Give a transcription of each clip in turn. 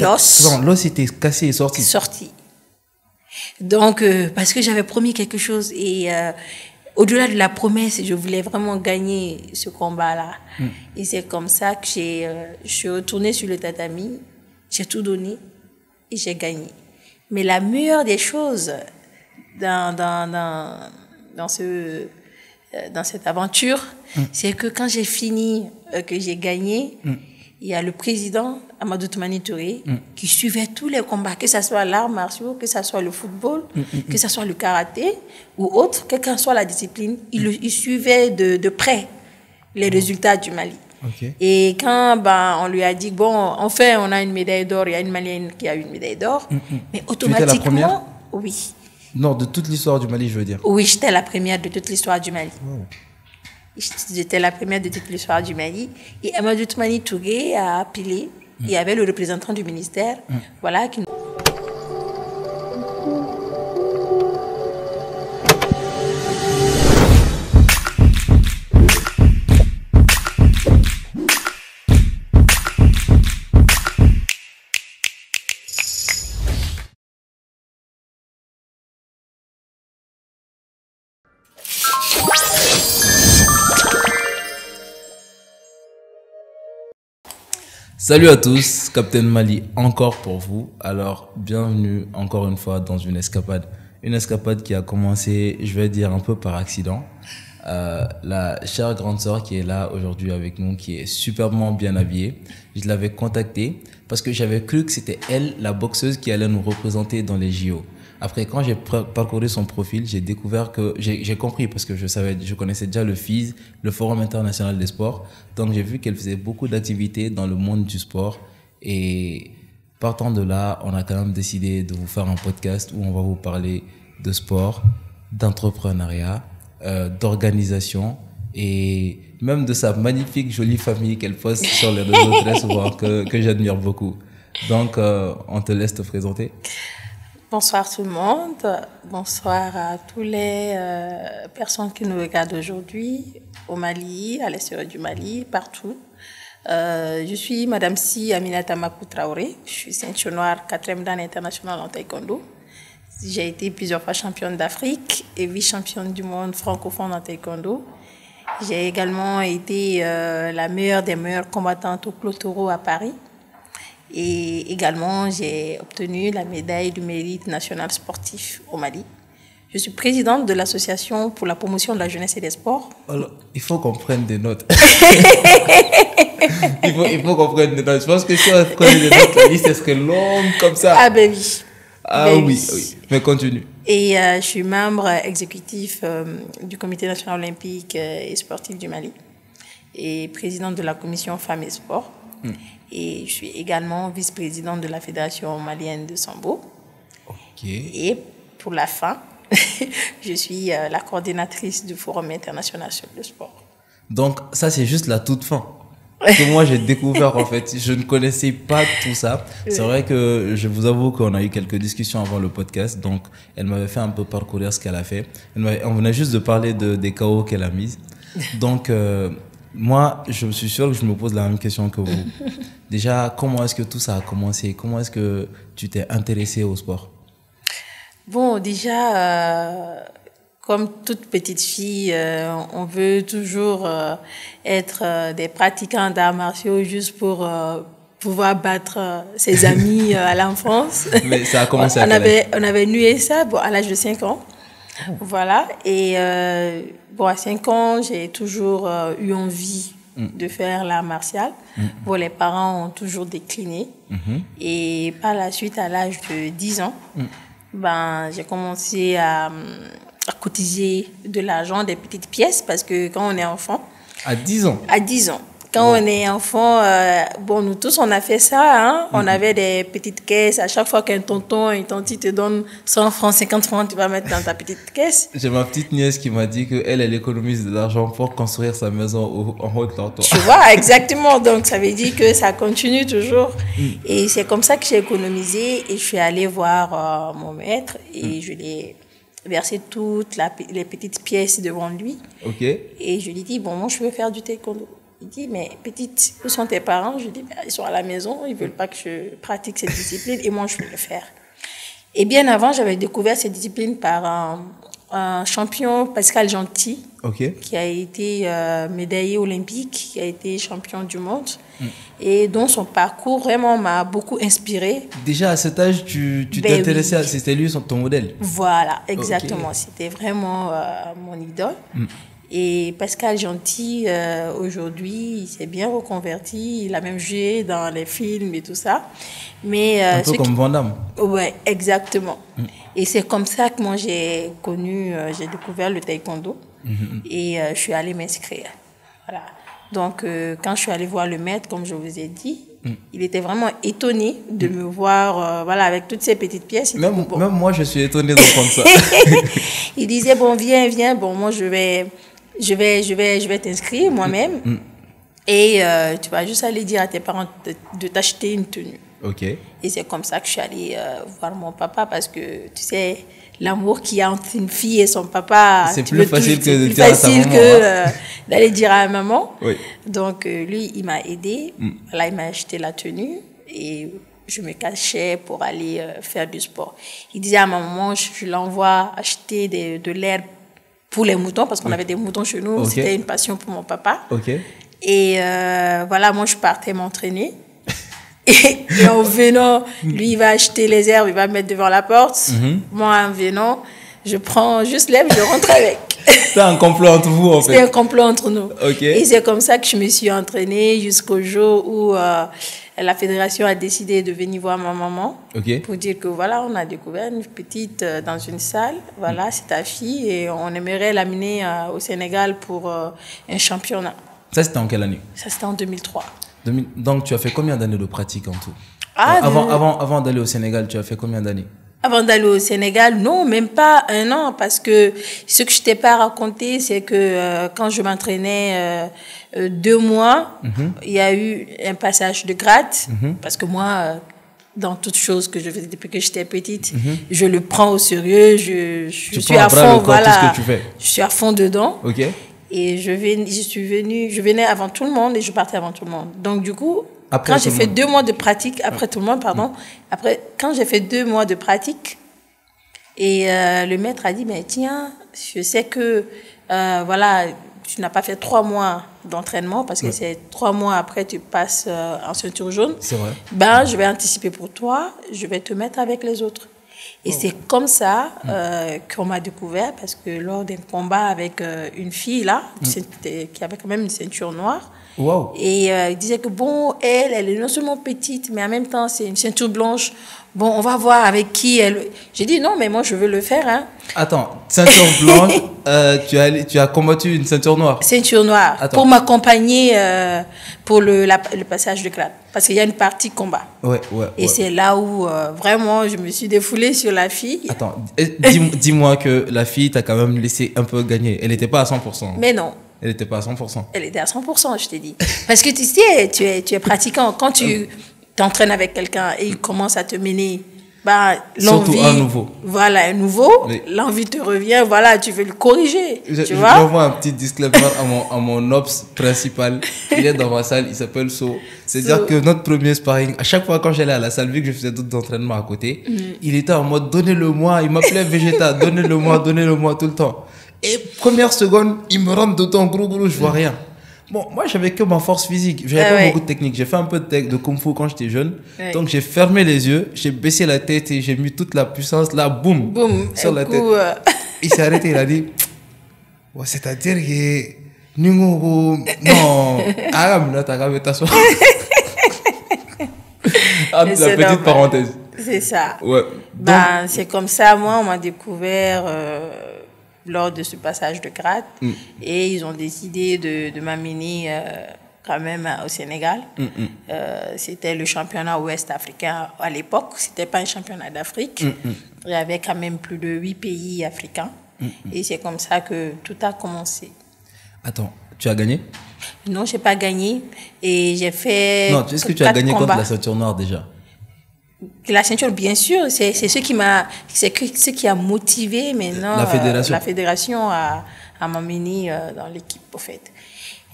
l'os. L'os était cassé et sorti. Sorti. Donc, parce que j'avais promis quelque chose et au-delà de la promesse, je voulais vraiment gagner ce combat-là. Et c'est comme ça que je suis retournée sur le tatami, j'ai tout donné et j'ai gagné. Mais la meilleure des choses dans cette aventure, c'est que quand j'ai fini, que j'ai gagné, il y a le président Amadou Toumani Touré qui suivait tous les combats, que ce soit l'art martiaux, que ce soit le football, que ce soit le karaté ou autre, quelle que soit la discipline, il suivait de près les résultats du Mali. Okay. Et quand on lui a dit, bon, enfin, on a une médaille d'or, il y a une Malienne qui a eu une médaille d'or, mais automatiquement... Tu étais la première? Oui. Non, de toute l'histoire du Mali, je veux dire. Oui, j'étais la première de toute l'histoire du Mali. Wow. J'étais la première de toute l'histoire du Mali. Et Amadou Toumani Touré a appelé, il y avait le représentant du ministère, voilà, qui... Salut à tous, Captain Mali encore pour vous. Alors, bienvenue encore une fois dans une escapade. Une escapade qui a commencé, je vais dire, un peu par accident. La chère grande sœur qui est là aujourd'hui avec nous, qui est superbement bien habillée, je l'avais contactée parce que j'avais cru que c'était elle, la boxeuse, qui allait nous représenter dans les JO. Après, quand j'ai parcouru son profil, j'ai découvert que j'ai compris parce que je connaissais déjà le FIS, le Forum international des sports. Donc, j'ai vu qu'elle faisait beaucoup d'activités dans le monde du sport. Et partant de là, on a quand même décidé de vous faire un podcast où on va vous parler de sport, d'entrepreneuriat, d'organisation et même de sa magnifique, jolie famille qu'elle poste sur les réseaux très souvent, que j'admire beaucoup. Donc, on te laisse te présenter. Bonsoir tout le monde, bonsoir à toutes les personnes qui nous regardent aujourd'hui au Mali, à l'extérieur du Mali, partout. Je suis Madame Si Aminata Makou Traoré, je suis ceinture noire 4e dan international en taekwondo. J'ai été plusieurs fois championne d'Afrique et vice-championne du monde francophone en taekwondo. J'ai également été la meilleure des meilleures combattantes au Clos Taureau à Paris. Et également, j'ai obtenu la médaille du mérite national sportif au Mali. Je suis présidente de l'association pour la promotion de la jeunesse et des sports. Alors, il faut qu'on prenne des notes. il faut qu'on prenne des notes. Je pense que si on prenait des notes, la liste serait longue comme ça. Ah ben oui. Ah ben oui. Mais continue. Et je suis membre exécutif du Comité national olympique et sportif du Mali et présidente de la commission femmes et sport. Et je suis également vice-présidente de la Fédération malienne de sambo. Ok. Et pour la fin, je suis la coordinatrice du Forum international sur le sport. Donc, ça, c'est juste la toute fin. Que moi, j'ai découvert, en fait. Je ne connaissais pas tout ça. C'est vrai que je vous avoue qu'on a eu quelques discussions avant le podcast. Donc, elle m'avait fait un peu parcourir ce qu'elle a fait. On venait juste de parler des KO qu'elle a mises. Donc, moi, je suis sûr que je me pose la même question que vous. Déjà, comment est-ce que tout ça a commencé? Comment est-ce que tu t'es intéressée au sport? Bon, déjà, comme toute petite fille, on veut toujours être des pratiquants d'arts martiaux juste pour pouvoir battre ses amis à l'enfance. Mais ça a commencé on avait nué ça à l'âge de 5 ans. Voilà. Et à 5 ans, j'ai toujours eu envie de faire l'art martial. Bon, les parents ont toujours décliné. Et par la suite, à l'âge de 10 ans, j'ai commencé à cotiser de l'argent, des petites pièces, parce que quand on est enfant... À 10 ans? À 10 ans. Quand on est enfant, nous tous, on a fait ça. Hein? On avait des petites caisses. À chaque fois qu'un tonton et une tante te donnent 100 francs, 50 francs, tu vas mettre dans ta petite caisse. J'ai ma petite nièce qui m'a dit qu'elle économise de l'argent pour construire sa maison en haut de leur toit. Tu vois, exactement. Donc, ça veut dire que ça continue toujours. Et c'est comme ça que j'ai économisé. Et je suis allée voir mon maître et je lui ai versé toutes les petites pièces devant lui. Ok. Et je lui ai dit, bon, moi, je veux faire du taekwondo. Il dit, mais petite, où sont tes parents? Je dis, ben, ils sont à la maison, ils veulent pas que je pratique cette discipline et moi, je veux le faire. Et bien avant, j'avais découvert cette discipline par un champion, Pascal Gentil, qui a été médaillé olympique, qui a été champion du monde, et dont son parcours vraiment m'a beaucoup inspiré. Déjà à cet âge, tu t'intéressais à... C'était lui ton modèle? Voilà, exactement. C'était vraiment mon idole. Et Pascal Gentil, aujourd'hui, il s'est bien reconverti. Il a même joué dans les films et tout ça. Mais, un peu comme Van Damme. Ouais, exactement. Et c'est comme ça que moi, j'ai découvert le taekwondo. Et je suis allée m'inscrire. Voilà. Donc, quand je suis allée voir le maître, comme je vous ai dit, il était vraiment étonné de me voir voilà, avec toutes ces petites pièces. Même moi, je suis étonné d'entendre ça. Il disait, bon, viens. Bon, moi, je vais t'inscrire moi-même. Et tu vas juste aller dire à tes parents de t'acheter une tenue. Et c'est comme ça que je suis allée voir mon papa parce que, tu sais, l'amour qu'il y a entre une fille et son papa, c'est plus facile que de dire à sa maman. D'aller dire à la maman. Oui. Donc, lui, il m'a aidé. Là, il m'a acheté la tenue et je me cachais pour aller faire du sport. Il disait à ma maman, je l'envoie acheter de l'herbe pour les moutons parce qu'on avait des moutons chez nous. C'était une passion pour mon papa. Et voilà, moi, je partais m'entraîner. Et en venant, lui, il va acheter les herbes, il va mettre devant la porte. Moi, en venant, je prends juste l'herbe, je rentre avec. C'était un complot entre vous, en fait. C'était un complot entre nous. Et c'est comme ça que je me suis entraînée jusqu'au jour où la fédération a décidé de venir voir ma maman pour dire que voilà, on a découvert une petite dans une salle. Voilà, c'est ta fille et on aimerait l'amener au Sénégal pour un championnat. Ça, c'était en quelle année? Ça, c'était en 2003. Donc, tu as fait combien d'années de pratique en tout? Avant d'aller au Sénégal, tu as fait combien d'années? Avant d'aller au Sénégal, non, même pas un an, parce que ce que je t'ai pas raconté, c'est que quand je m'entraînais 2 mois, il y a eu un passage de grade, parce que moi, dans toute chose que je faisais depuis que j'étais petite, je le prends au sérieux, je suis à fond, voilà, je suis à fond dedans. Et je venais avant tout le monde et je partais avant tout le monde. Donc, du coup, quand j'ai fait 2 mois de pratique, après tout le monde, pardon, quand j'ai fait 2 mois de pratique, et le maître a dit, mais tiens, je sais que, voilà, tu n'as pas fait 3 mois d'entraînement parce que c'est 3 mois après, tu passes en ceinture jaune. C'est vrai. Ben, je vais anticiper pour toi, je vais te mettre avec les autres. Et c'est comme ça qu'on m'a découvert parce que lors d'un combat avec une fille là, qui avait quand même une ceinture noire, et il disait que bon, elle est non seulement petite, mais en même temps c'est une ceinture blanche. Bon, on va voir avec qui elle... J'ai dit non, mais moi je veux le faire. Hein. Attends, ceinture blanche, tu as combattu une ceinture noire? Ceinture noire, pour m'accompagner pour le passage de grade. Parce qu'il y a une partie combat. Et c'est là où vraiment je me suis défoulée sur la fille. Attends, dis-moi que la fille t'a quand même laissé un peu gagner. Elle n'était pas à 100%. Mais non. Elle n'était pas à 100%. Elle était à 100%, je t'ai dit. Parce que tu sais, tu es pratiquant. Quand tu t'entraînes avec quelqu'un et il commence à te mener, bah, l'envie... Surtout un nouveau. Voilà, un nouveau. L'envie te revient, voilà, tu veux le corriger. Tu vois? J'envoie un petit disclaimer à mon ops principal. Il est dans ma salle, il s'appelle So. C'est-à-dire que notre premier sparring, à chaque fois quand j'allais à la salle, vu que je faisais d'autres entraînements à côté, il était en mode donnez-le-moi. Il m'appelait Vegeta, donnez-le-moi tout le temps. Et première seconde, il me rentre dedans, gros, je vois rien. Bon, moi, j'avais que ma force physique. J'avais pas beaucoup de technique. J'ai fait un peu de kung fu quand j'étais jeune. Donc, j'ai fermé les yeux, j'ai baissé la tête et j'ai mis toute la puissance là, boum, sur la tête. Il s'est arrêté, il a dit, c'est-à-dire que, non, là, t'as qu'à t'asseoir. La petite parenthèse. C'est ça. Ouais. Ben, c'est comme ça, moi, on m'a découvert lors de ce passage de grade et ils ont décidé de m'amener quand même au Sénégal. C'était le championnat ouest africain à l'époque, c'était pas un championnat d'Afrique. Il y avait quand même plus de 8 pays africains et c'est comme ça que tout a commencé. Attends, tu as gagné? Non, j'ai pas gagné et j'ai fait... Non, est-ce que tu as gagné contre la ceinture noire déjà? La ceinture, bien sûr, c'est ce qui a motivé maintenant la fédération à m'amener dans l'équipe, au fait.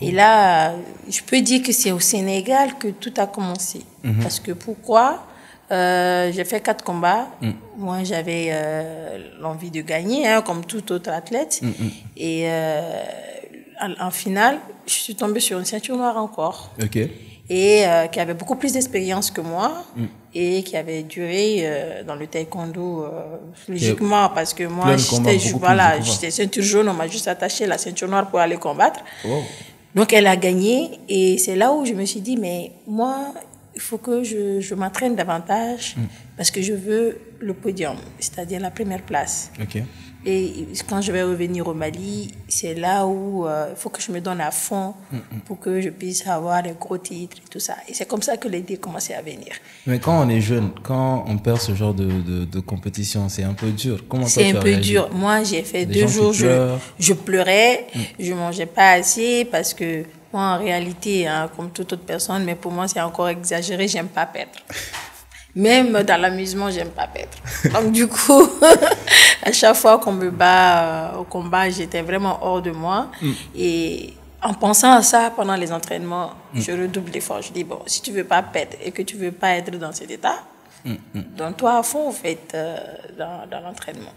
Et là, je peux dire que c'est au Sénégal que tout a commencé. Parce que pourquoi? J'ai fait 4 combats. Moi, j'avais l'envie de gagner, hein, comme tout autre athlète. Et en finale, je suis tombée sur une ceinture noire encore. Ok. Et qui avait beaucoup plus d'expérience que moi et qui avait duré dans le taekwondo logiquement parce que moi, j'étais ceinture jaune, on m'a juste attaché la ceinture noire pour aller combattre. Wow. Donc, elle a gagné et c'est là où je me suis dit, mais moi, il faut que je m'entraîne davantage parce que je veux le podium, c'est-à-dire la première place. Ok. Et quand je vais revenir au Mali, c'est là où il faut que je me donne à fond pour que je puisse avoir des gros titres et tout ça. Et c'est comme ça que l'idée commençait à venir. Mais quand on est jeune, quand on perd ce genre de compétition, c'est un peu dur. Comment toi, c'est un peu dur. Moi, j'ai fait 2 jours, je pleurais, je mangeais pas assez parce que moi, en réalité, hein, comme toute autre personne, mais pour moi, c'est encore exagéré, j'aime pas perdre. Même dans l'amusement, j'aime pas perdre. Donc, du coup, à chaque fois qu'on me bat au combat, j'étais vraiment hors de moi. Et en pensant à ça pendant les entraînements, je redouble d'efforts. Je dis, bon, si tu veux pas perdre et que tu veux pas être dans cet état, donne-toi à fond, en fait, dans l'entraînement.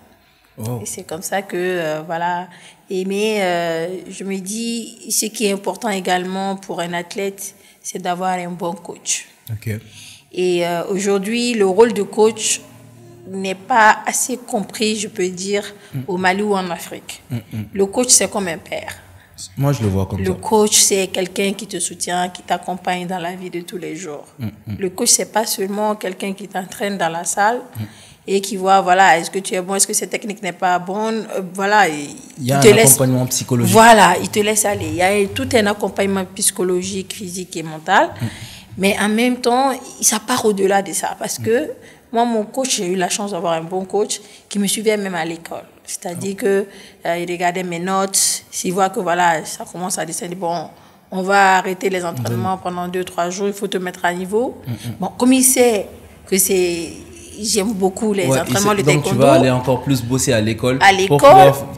Oh. Et c'est comme ça que, voilà. Mais je me dis, ce qui est important également pour un athlète, c'est d'avoir un bon coach. Ok. Et aujourd'hui, le rôle de coach n'est pas assez compris, je peux dire, au Mali ou en Afrique. Le coach, c'est comme un père. Moi, je le vois comme ça. Le coach, c'est quelqu'un qui te soutient, qui t'accompagne dans la vie de tous les jours. Le coach, c'est pas seulement quelqu'un qui t'entraîne dans la salle et qui voit, voilà, est-ce que tu es bon, est-ce que cette technique n'est pas bonne, voilà. Il y a un accompagnement psychologique. Voilà, il te laisse aller. Il y a tout un accompagnement psychologique, physique et mental. Mais en même temps, ça part au-delà de ça. Parce que moi, mon coach, j'ai eu la chance d'avoir un bon coach qui me suivait même à l'école. C'est-à-dire que il regardait mes notes. S'il voit que voilà, ça commence à descendre, bon, on va arrêter les entraînements pendant 2-3 jours, il faut te mettre à niveau. Bon, comme il sait que j'aime beaucoup les entraînements de taekwondo. Donc tu vas aller encore plus bosser à l'école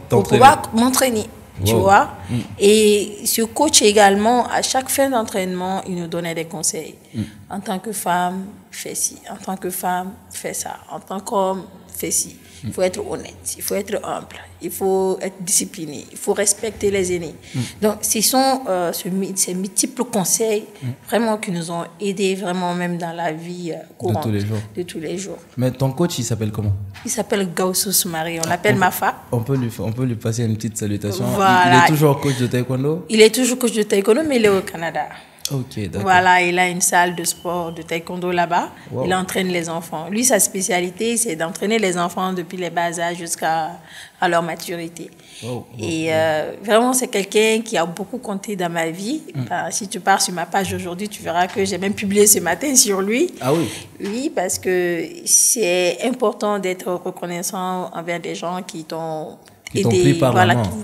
pour pouvoir m'entraîner. Wow. Tu vois? Et ce coach également, à chaque fin d'entraînement, il nous donnait des conseils. En tant que femme, fais ci. En tant que femme, fais ça. En tant qu'homme, fais ci. Il faut être honnête, il faut être humble, il faut être discipliné, il faut respecter les aînés. Donc, ce sont ces multiples conseils vraiment qui nous ont aidés vraiment même dans la vie courante de tous les jours. Mais ton coach, il s'appelle comment? Il s'appelle Gaussou Soumari, on l'appelle Mafa. On peut lui passer une petite salutation. Voilà. Il est toujours coach de taekwondo? Il est toujours coach de taekwondo, mais il est au Canada. Ok, d'accord. Voilà, il a une salle de sport de taekwondo là-bas. Wow. Il entraîne les enfants. Lui, sa spécialité, c'est d'entraîner les enfants depuis les bas âges jusqu'à leur maturité. Wow. Et vraiment, c'est quelqu'un qui a beaucoup compté dans ma vie. Enfin, si tu pars sur ma page aujourd'hui, tu verras que j'ai même publié ce matin sur lui. Ah oui? Oui, parce que c'est important d'être reconnaissant envers des gens qui t'ont aidé,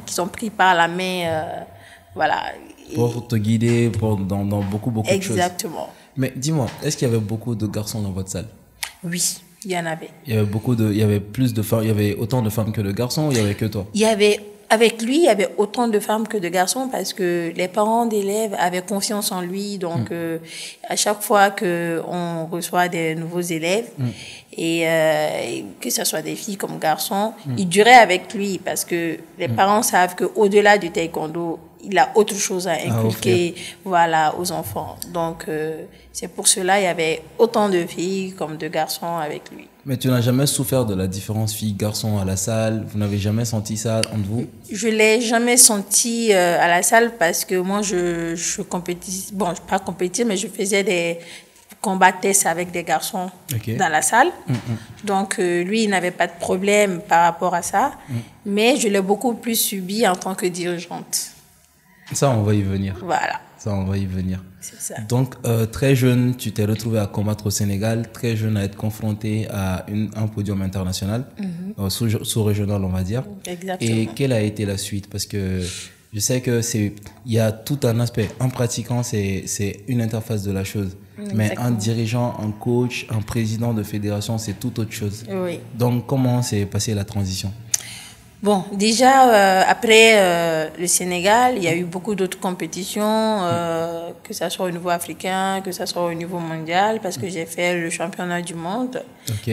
qui sont pris par la main. Voilà. Pour te guider dans beaucoup de choses. Exactement. Mais dis-moi, est-ce qu'il y avait beaucoup de garçons dans votre salle? Oui, il y en avait. Il y avait plus de femmes, il y avait autant de femmes que de garçons ou il y avait que toi? Avec lui, il y avait autant de femmes que de garçons parce que les parents d'élèves avaient confiance en lui. Donc, à chaque fois qu'on reçoit des nouveaux élèves, et que ce soit des filles comme garçons, ils duraient avec lui parce que les parents savent qu'au-delà du taekwondo, il a autre chose à inculquer voilà, aux enfants. Donc, c'est pour cela qu'il y avait autant de filles comme de garçons avec lui. Mais tu n'as jamais souffert de la différence filles-garçons à la salle? Vous n'avez jamais senti ça entre vous? Je ne l'ai jamais senti à la salle parce que moi, je compétis, bon, pas compétis, mais je faisais des combats tests avec des garçons dans la salle. Donc, lui, il n'avait pas de problème par rapport à ça. Mais je l'ai beaucoup plus subi en tant que dirigeante. Ça, on va y venir. Voilà. Ça, on va y venir. C'est ça. Donc, très jeune, tu t'es retrouvé à combattre au Sénégal, très jeune à être confronté à un podium international, sous-régional, on va dire. Exactement. Et quelle a été la suite? Parce que je sais que il y a tout un aspect. En pratiquant, c'est une interface de la chose. Mais un dirigeant, un coach, un président de fédération, c'est tout autre chose. Oui. Donc, comment s'est passée la transition? Bon, déjà, après le Sénégal, il y a eu beaucoup d'autres compétitions, que ce soit au niveau africain, que ce soit au niveau mondial, parce que j'ai fait le championnat du monde,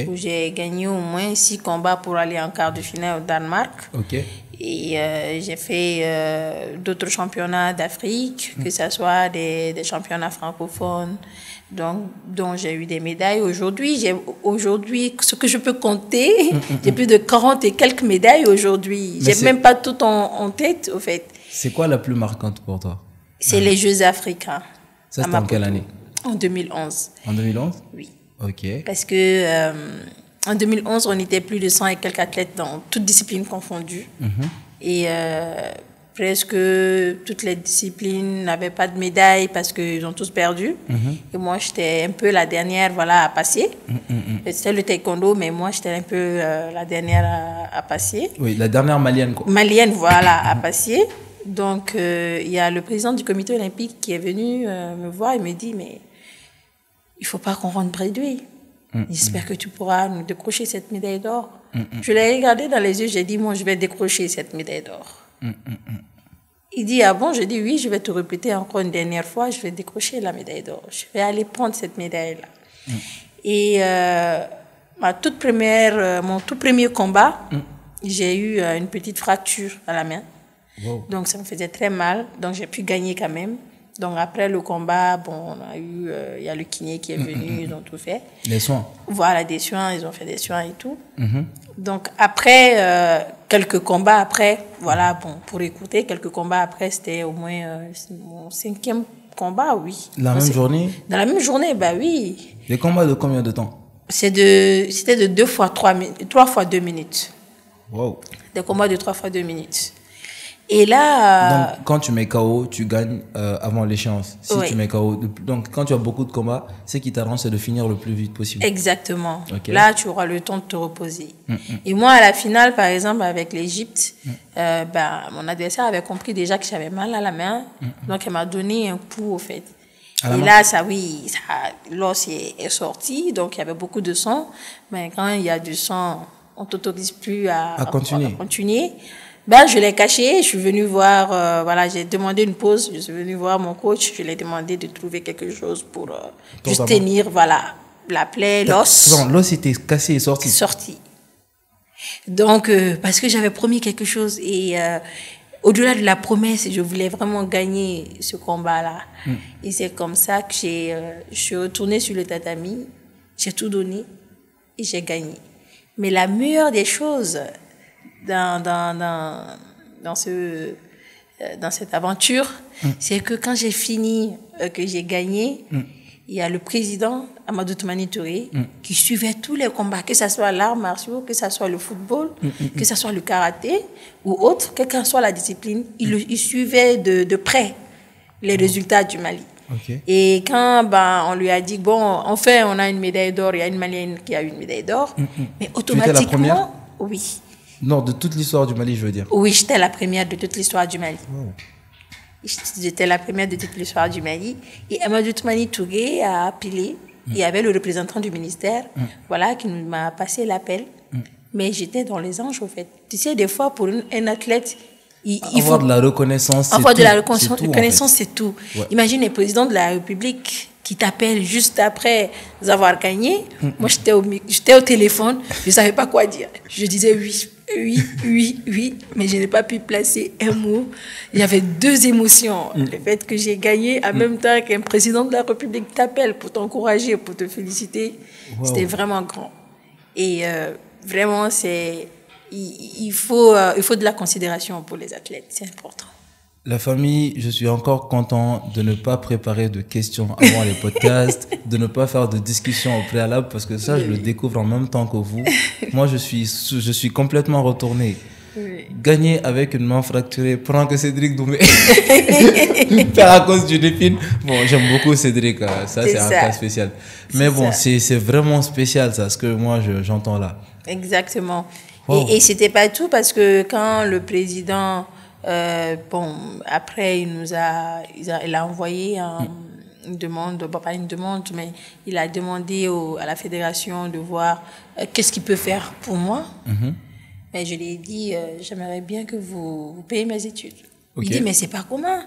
où j'ai gagné au moins 6 combats pour aller en quart de finale au Danemark. Et j'ai fait d'autres championnats d'Afrique, que ce soit des championnats francophones, dont j'ai eu des médailles. Aujourd'hui, ce que je peux compter, j'ai plus de 40 et quelques médailles aujourd'hui. J'ai même pas tout en tête, au fait. C'est quoi la plus marquante pour toi? C'est les Jeux africains. Ça, c'était en quelle année? En 2011. En 2011? Oui. Ok. Parce que en 2011, on était plus de 100 et quelques athlètes dans toutes disciplines confondues. Et presque toutes les disciplines n'avaient pas de médaille parce qu'ils ont tous perdu. Et moi, j'étais un peu la dernière à passer. C'était le taekwondo, mais moi, j'étais un peu la dernière à passer. Oui, la dernière malienne, quoi. Malienne, voilà, à passer. Donc, il y a le président du comité olympique qui est venu me voir et me dit, mais il ne faut pas qu'on rentre bredouille. J'espère que tu pourras nous décrocher cette médaille d'or. Je l'ai regardé dans les yeux, j'ai dit, moi, je vais décrocher cette médaille d'or. Il dit, ah bon? Je dis, oui, je vais te répéter encore une dernière fois, je vais décrocher la médaille d'or. Je vais aller prendre cette médaille-là. Et mon tout premier combat, j'ai eu une petite fracture à la main. Donc, ça me faisait très mal. Donc, j'ai pu gagner quand même. Donc, après le combat, bon, il y a le kiné qui est venu, ils ont tout fait. Les soins? Voilà, des soins, ils ont fait des soins et tout. Donc, après, quelques combats après, pour écouter, quelques combats après, c'était au moins mon 5e combat, oui. La même journée? Dans la même journée, oui. Des combats de combien de temps? C'était de 2 fois 3 fois 2 minutes. Wow. Des combats de 3 fois 2 minutes. Et là... Donc, quand tu mets KO, tu gagnes avant l'échéance. Si tu mets KO... Donc, quand tu as beaucoup de combats, ce qui t'arrange, c'est de finir le plus vite possible. Exactement. Là, tu auras le temps de te reposer. Et moi, à la finale, par exemple, avec l'Égypte, mon adversaire avait compris déjà que j'avais mal à la main. Donc, elle m'a donné un coup, au fait. Et là, l'os est sorti. Donc, il y avait beaucoup de sang. Mais quand il y a du sang, on ne t'autorise plus à continuer. Je l'ai caché, je suis venue voir, j'ai demandé une pause, je suis venue voir mon coach, je lui ai demandé de trouver quelque chose pour juste tenir, la plaie, l'os. L'os était cassé et sorti. Sorti. Donc, parce que j'avais promis quelque chose et au-delà de la promesse, je voulais vraiment gagner ce combat-là. Et c'est comme ça que je suis retournée sur le tatami, j'ai tout donné et j'ai gagné. Mais la meilleure des choses dans cette aventure, c'est que quand j'ai fini, que j'ai gagné, il y a le président Amadou Toumani Touré qui suivait tous les combats, que ce soit l'art martiaux, que ce soit le football, que ce soit le karaté ou autre, quelle que soit la discipline, il suivait de près les résultats du Mali. Et quand on lui a dit, bon, enfin on a une médaille d'or, il y a une Malienne qui a eu une médaille d'or, mais automatiquement... Tu étais la première? Oui. Non, de toute l'histoire du Mali, je veux dire. Oui, j'étais la première de toute l'histoire du Mali. J'étais la première de toute l'histoire du Mali. Et Amadou Toumani Touré a appelé. Il y avait le représentant du ministère, qui m'a passé l'appel. Mais j'étais dans les anges, au fait. Tu sais, des fois, pour un athlète, il faut... de la reconnaissance, avoir de la reconnaissance, c'est tout. Ouais. Imagine le président de la République qui t'appelle juste après avoir gagné. Moi, j'étais au téléphone, je ne savais pas quoi dire. Je disais oui, mais je n'ai pas pu placer un mot. Il y avait 2 émotions. Le fait que j'ai gagné en même temps qu'un président de la République t'appelle pour t'encourager, pour te féliciter. C'était vraiment grand. Et vraiment, il faut de la considération pour les athlètes, c'est important. La famille, je suis encore content de ne pas préparer de questions avant les podcasts, de ne pas faire de discussion au préalable, parce que ça, je le découvre en même temps que vous. Moi, je suis complètement retourné. Gagner avec une main fracturée, pendant que Cédric Doumbé faire à cause d'une épine. Bon, j'aime beaucoup Cédric, ça c'est un cas spécial. Mais bon, c'est vraiment spécial ça, ce que moi j'entends là. Exactement. Wow. Et c'était pas tout, parce que quand le président... après, il a envoyé une demande, pas une demande, mais il a demandé à la fédération de voir qu'est-ce qu'il peut faire pour moi. Mais je lui ai dit, j'aimerais bien que vous payiez mes études. Okay. Il dit, mais c'est pas commun.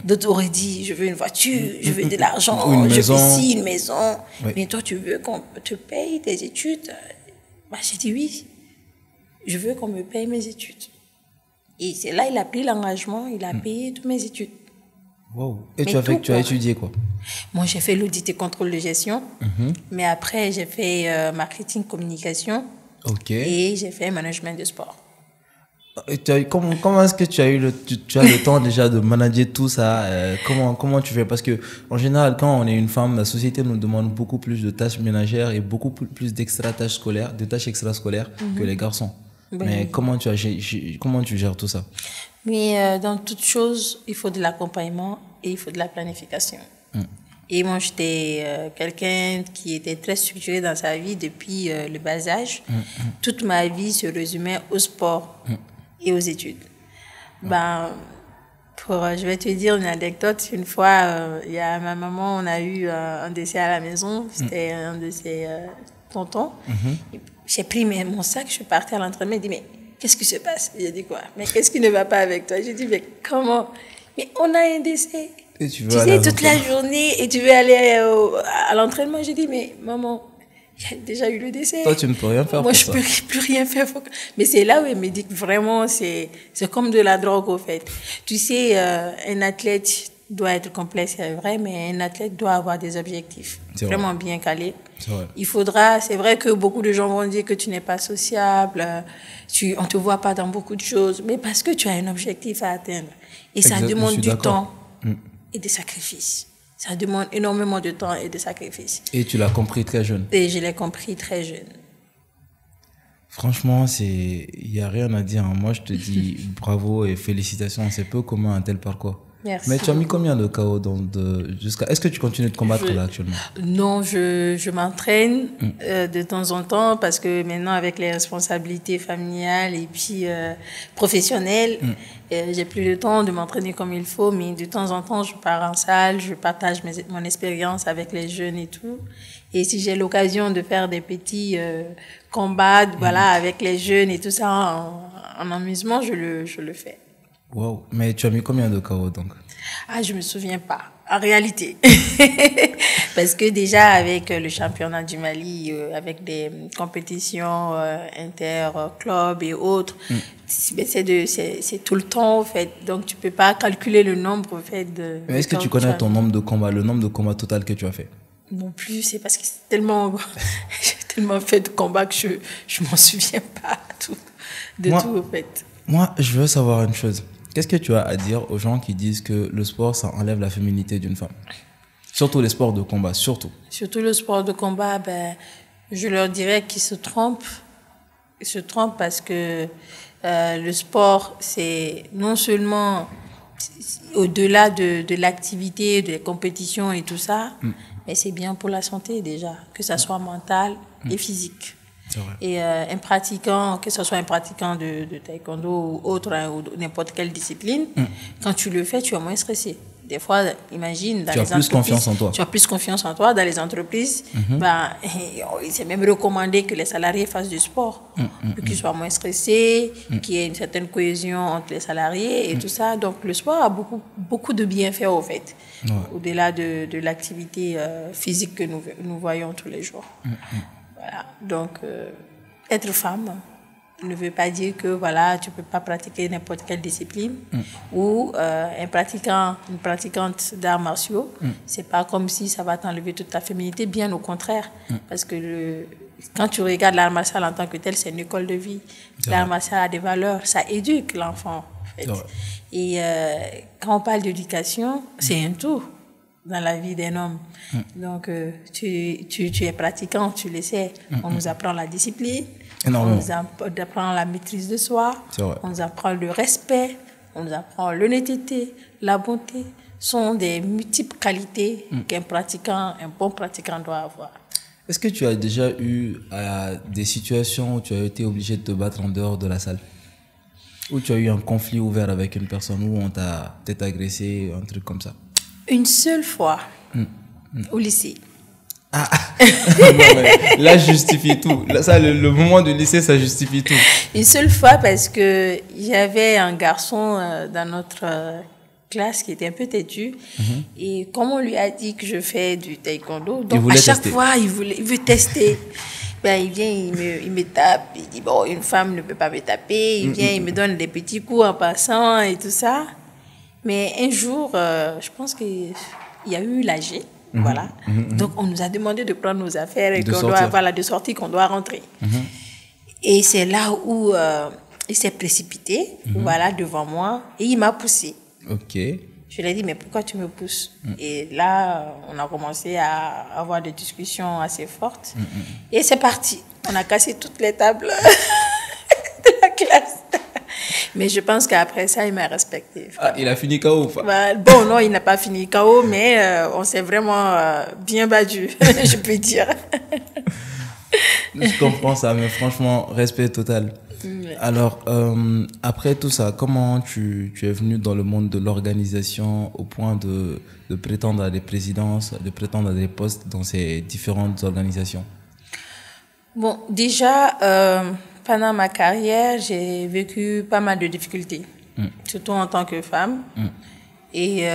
D'autres auraient dit, je veux une voiture, je veux de l'argent, une je maison. veux ci, une maison. Oui. Mais toi, tu veux qu'on te paye tes études? Bah, j'ai dit oui. Je veux qu'on me paye mes études. Et c'est là, il a pris l'engagement, il a payé toutes mes études. Wow. Et Mais tu as étudié quoi? Moi, j'ai fait l'audit et contrôle de gestion. Mais après, j'ai fait marketing, communication. Ok. Et j'ai fait management de sport. Et comment est-ce que tu as tu as le temps déjà de manager tout ça? Comment tu fais? Parce que en général, quand on est une femme, la société nous demande beaucoup plus de tâches ménagères et beaucoup plus d'extra-tâches scolaires, de tâches extrascolaires que les garçons. Ben Mais oui. comment tu gères tout ça? Mais dans toute chose, il faut de l'accompagnement et il faut de la planification. Et moi, j'étais quelqu'un qui était très structuré dans sa vie depuis le bas âge. Toute ma vie se résumait au sport et aux études. Ben, je vais te dire une anecdote. Une fois, il y a ma maman, on a eu un décès à la maison. C'était un de ses tontons. J'ai pris mon sac, je suis partie à l'entraînement. Il dit, mais qu'est-ce qui se passe? J'ai dit quoi? Mais qu'est-ce qui ne va pas avec toi? J'ai dit, mais comment? Mais on a un décès. Et tu veux Tu aller sais, à toute la l'entraînement. journée et tu veux aller à l'entraînement. J'ai dit, mais maman, il y a déjà eu le décès. Toi, tu ne peux rien faire Moi, pour je ça. peux plus rien faire. Mais c'est là où elle me dit que vraiment, c'est comme de la drogue, au fait. Tu sais, un athlète doit être complet, c'est vrai, mais un athlète doit avoir des objectifs C'est vrai. vraiment bien calés. C'est vrai. C'est vrai que beaucoup de gens vont dire que tu n'es pas sociable, on te voit pas dans beaucoup de choses, mais parce que tu as un objectif à atteindre. Et ça Exact, je demande suis du d'accord. temps et des sacrifices. Ça demande énormément de temps et de sacrifices. Et tu l'as compris très jeune. Et je l'ai compris très jeune. Franchement, il y a rien à dire. Moi, je te dis bravo et félicitations. C'est peu commun un tel parcours. Merci. Mais tu as mis combien de KO jusqu'à... Est-ce que tu continues de combattre là actuellement? Non, je m'entraîne de temps en temps parce que maintenant, avec les responsabilités familiales et puis professionnelles, j'ai plus le temps de m'entraîner comme il faut. Mais de temps en temps, je pars en salle, je partage mon expérience avec les jeunes et tout. Et si j'ai l'occasion de faire des petits combats, voilà, avec les jeunes et tout ça en amusement, je le fais. Wow. Mais tu as mis combien de KO donc? Ah, je me souviens pas. En réalité. Parce que déjà, avec le championnat du Mali, avec des compétitions inter-clubs et autres, c'est tout le temps, en fait. Donc, tu peux pas calculer le nombre, en fait, Mais est-ce que tu connais ton nombre de combats, le nombre de combats total que tu as fait? Non plus, c'est parce que c'est tellement, j'ai tellement fait de combats que je m'en souviens pas tout, en fait. Moi, je veux savoir une chose. Qu'est-ce que tu as à dire aux gens qui disent que le sport, ça enlève la féminité d'une femme? Surtout les sports de combat, surtout. Surtout le sport de combat, je leur dirais qu'ils se trompent. Ils se trompent parce que le sport, c'est non seulement au-delà de l'activité, des compétitions et tout ça, mais c'est bien pour la santé déjà, que ça soit mental et physique. C'est vrai. Et un pratiquant, que ce soit un pratiquant de taekwondo ou autre, ou n'importe quelle discipline, quand tu le fais, tu es moins stressé. Des fois, imagine, dans tu as les plus confiance en toi. Tu as plus confiance en toi. Dans les entreprises, c'est même recommandé que les salariés fassent du sport, pour qu'ils soient moins stressés, qu'il y ait une certaine cohésion entre les salariés et tout ça. Donc, le sport a beaucoup de bienfaits, au fait, au-delà de l'activité physique que nous voyons tous les jours. Voilà. Donc, être femme ne veut pas dire que voilà, tu peux pas pratiquer n'importe quelle discipline ou une pratiquante d'arts martiaux. C'est pas comme si ça va t'enlever toute ta féminité, bien au contraire. Parce que quand tu regardes l'art martial en tant que tel, c'est une école de vie. L'art martial a des valeurs, ça éduque l'enfant. En fait. Et quand on parle d'éducation, c'est un tout dans la vie d'un homme. Donc, tu es pratiquant, tu le sais. On nous apprend la discipline, on nous apprend la maîtrise de soi, on nous apprend le respect, on nous apprend l'honnêteté, la bonté. Sont des multiples qualités qu'un bon pratiquant doit avoir. Est-ce que tu as déjà eu des situations où tu as été obligé de te battre en dehors de la salle? Où tu as eu un conflit ouvert avec une personne, où on t'a peut-être agressé, un truc comme ça? Une seule fois, au lycée. Ah, non, mais là, je justifie tout. Là, ça, le moment du lycée, ça justifie tout. Une seule fois parce que j'avais un garçon dans notre classe qui était un peu têtu. Et comme on lui a dit que je fais du taekwondo, donc à chaque fois, il veut tester. Ben, il vient, il me tape, il dit, bon, une femme ne peut pas me taper. Il vient, il me donne des petits coups en passant et tout ça. Mais un jour, je pense qu'il y a eu l'AG. Voilà. Donc, on nous a demandé de prendre nos affaires et de sortir, qu'on doit rentrer. Et c'est là où il s'est précipité, voilà, devant moi, et il m'a poussé. Ok. Je lui ai dit, mais pourquoi tu me pousses? Et là, on a commencé à avoir des discussions assez fortes. Et c'est parti. On a cassé toutes les tables de la classe. Mais je pense qu'après ça, il m'a respecté. Ah, il a fini KO ou pas? Bon, non, il n'a pas fini KO, mais on s'est vraiment bien battu, je peux dire. Je comprends ça, mais franchement, respect total. Alors, après tout ça, comment tu es venu dans le monde de l'organisation au point de prétendre à des présidences, de prétendre à des postes dans ces différentes organisations? Bon, déjà, pendant ma carrière, j'ai vécu pas mal de difficultés, surtout en tant que femme. Et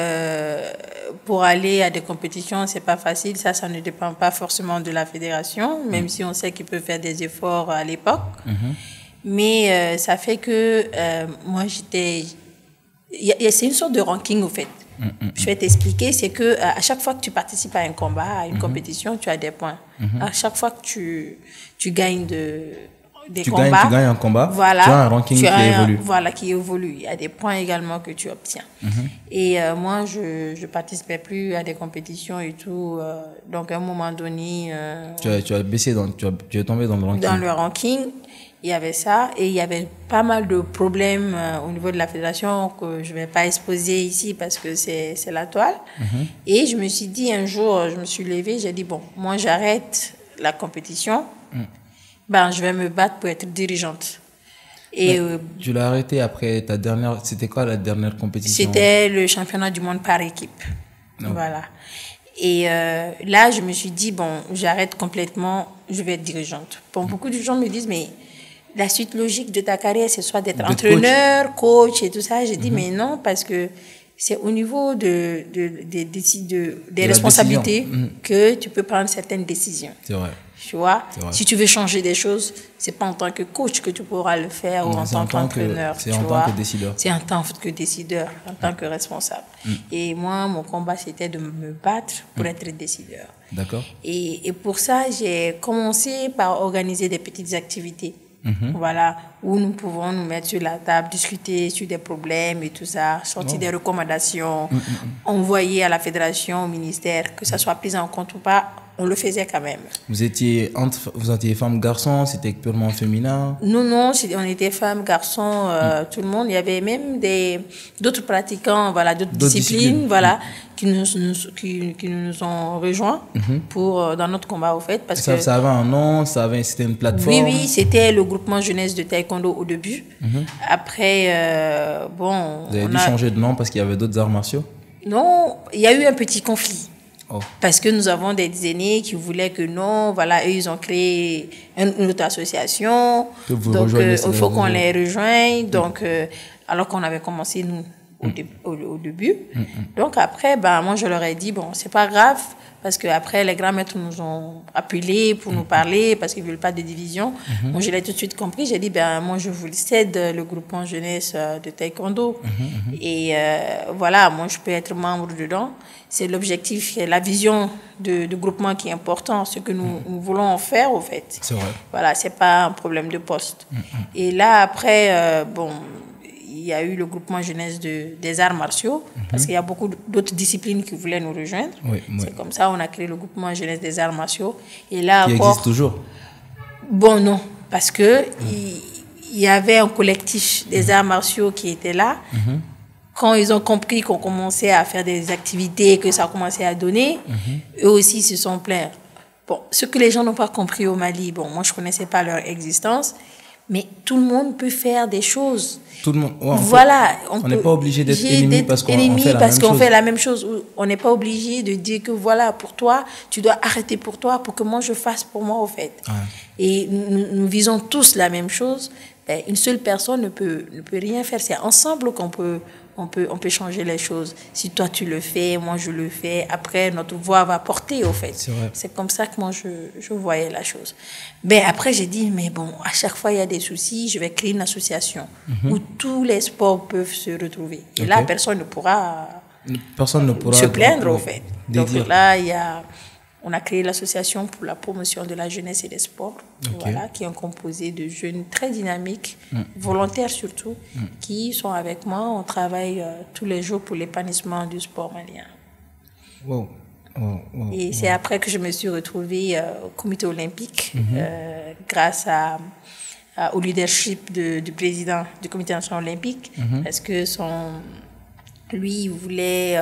pour aller à des compétitions, c'est pas facile. Ça ne dépend pas forcément de la fédération, même si on sait qu'ils peuvent faire des efforts à l'époque. Mais ça fait que moi, c'est une sorte de ranking, au fait. Je vais t'expliquer, c'est que à chaque fois que tu participes à un combat, à une compétition, tu as des points. À chaque fois que tu gagnes des combats, tu gagnes un combat, voilà, tu as un ranking qui évolue. Voilà, qui évolue. Il y a des points également que tu obtiens. Et moi, je participais plus à des compétitions et tout. Donc, à un moment donné... tu as baissé, tu es tombé dans le ranking. Dans le ranking, il y avait ça. Et il y avait pas mal de problèmes au niveau de la fédération que je vais pas exposer ici parce que c'est la toile. Et je me suis dit, un jour, je me suis levée, j'ai dit, bon, moi, j'arrête la compétition. Ben, je vais me battre pour être dirigeante. Et tu l'as arrêté après ta dernière... C'était quoi la dernière compétition? C'était le championnat du monde par équipe. Voilà. Et là, je me suis dit, bon, j'arrête complètement, je vais être dirigeante. Bon, beaucoup de gens me disent, mais la suite logique de ta carrière, c'est soit d'être entraîneur, coach et tout ça. J'ai dit, mais non, parce que c'est au niveau des responsabilités que tu peux prendre certaines décisions. C'est vrai. Tu vois, si tu veux changer des choses, c'est pas en tant que coach que tu pourras le faire ou en tant qu'entraîneur. C'est en tant que décideur. C'est en tant que décideur, en tant que responsable. Et moi, mon combat, c'était de me battre pour être décideur. D'accord. Et pour ça, j'ai commencé par organiser des petites activités. Voilà, où nous pouvons nous mettre sur la table, discuter sur des problèmes et tout ça, sortir des recommandations, envoyer à la fédération, au ministère, que ça soit pris en compte ou pas, on le faisait quand même. Vous étiez femme, garçon, c'était purement féminin? Non, on était femmes, garçons, tout le monde. Il y avait même d'autres pratiquants, voilà, d'autres disciplines, voilà, qui nous ont rejoints dans notre combat, au fait. Parce ça avait un nom, c'était une plateforme? Oui, c'était le groupement jeunesse de taekwondo au début. Après, bon... Vous avez dû changer de nom parce qu'il y avait d'autres arts martiaux? Non, il y a eu un petit conflit. Parce que nous avons des aînés qui voulaient que non, voilà, eux, ils ont créé une autre association. Donc, il faut qu'on les rejoigne. Donc, alors qu'on avait commencé, nous, au début. Donc, après, moi, je leur ai dit, bon, c'est pas grave, parce que après les grands maîtres nous ont appelés pour nous parler, parce qu'ils veulent pas de division. Moi, je l'ai tout de suite compris. J'ai dit, moi, je vous cède le groupement jeunesse de taekwondo. Et voilà, moi, je peux être membre dedans. C'est l'objectif, la vision du groupement qui est important, ce que nous voulons en faire, au fait. C'est vrai. Voilà, c'est pas un problème de poste. Et là, après, il y a eu le groupement jeunesse des arts martiaux, parce qu'il y a beaucoup d'autres disciplines qui voulaient nous rejoindre. C'est comme ça on a créé le groupement jeunesse des arts martiaux. Et là, qui existe toujours? Bon, non, parce que il y avait un collectif des arts martiaux qui était là. Quand ils ont compris qu'on commençait à faire des activités, que ça commençait à donner, eux aussi se sont plaints. Bon, ce que les gens n'ont pas compris au Mali, bon, moi je connaissais pas leur existence, Mais tout le monde peut faire des choses. Tout le monde. Ouais, Voilà. On n'est pas obligé d'être ennemi parce qu'on fait la même chose. On n'est pas obligé de dire que voilà, pour toi, tu dois arrêter pour toi pour que moi je fasse pour moi, au fait. Ouais. Et nous visons tous la même chose. Ben, une seule personne ne peut rien faire. C'est ensemble qu'on peut changer les choses. Si toi tu le fais, moi je le fais, après notre voix va porter, au fait. C'est comme ça que moi je voyais la chose. Ben après j'ai dit, mais bon, à chaque fois il y a des soucis, je vais créer une association où tous les sports peuvent se retrouver. Et là, personne ne pourra se plaindre, au fait. Donc là, on a créé l'association pour la promotion de la jeunesse et des sports, voilà, qui est composée de jeunes très dynamiques, volontaires surtout, qui sont avec moi. On travaille tous les jours pour l'épanouissement du sport malien. Wow. Et c'est après que je me suis retrouvée au comité olympique, grâce au leadership du président du comité national olympique, parce que lui, il voulait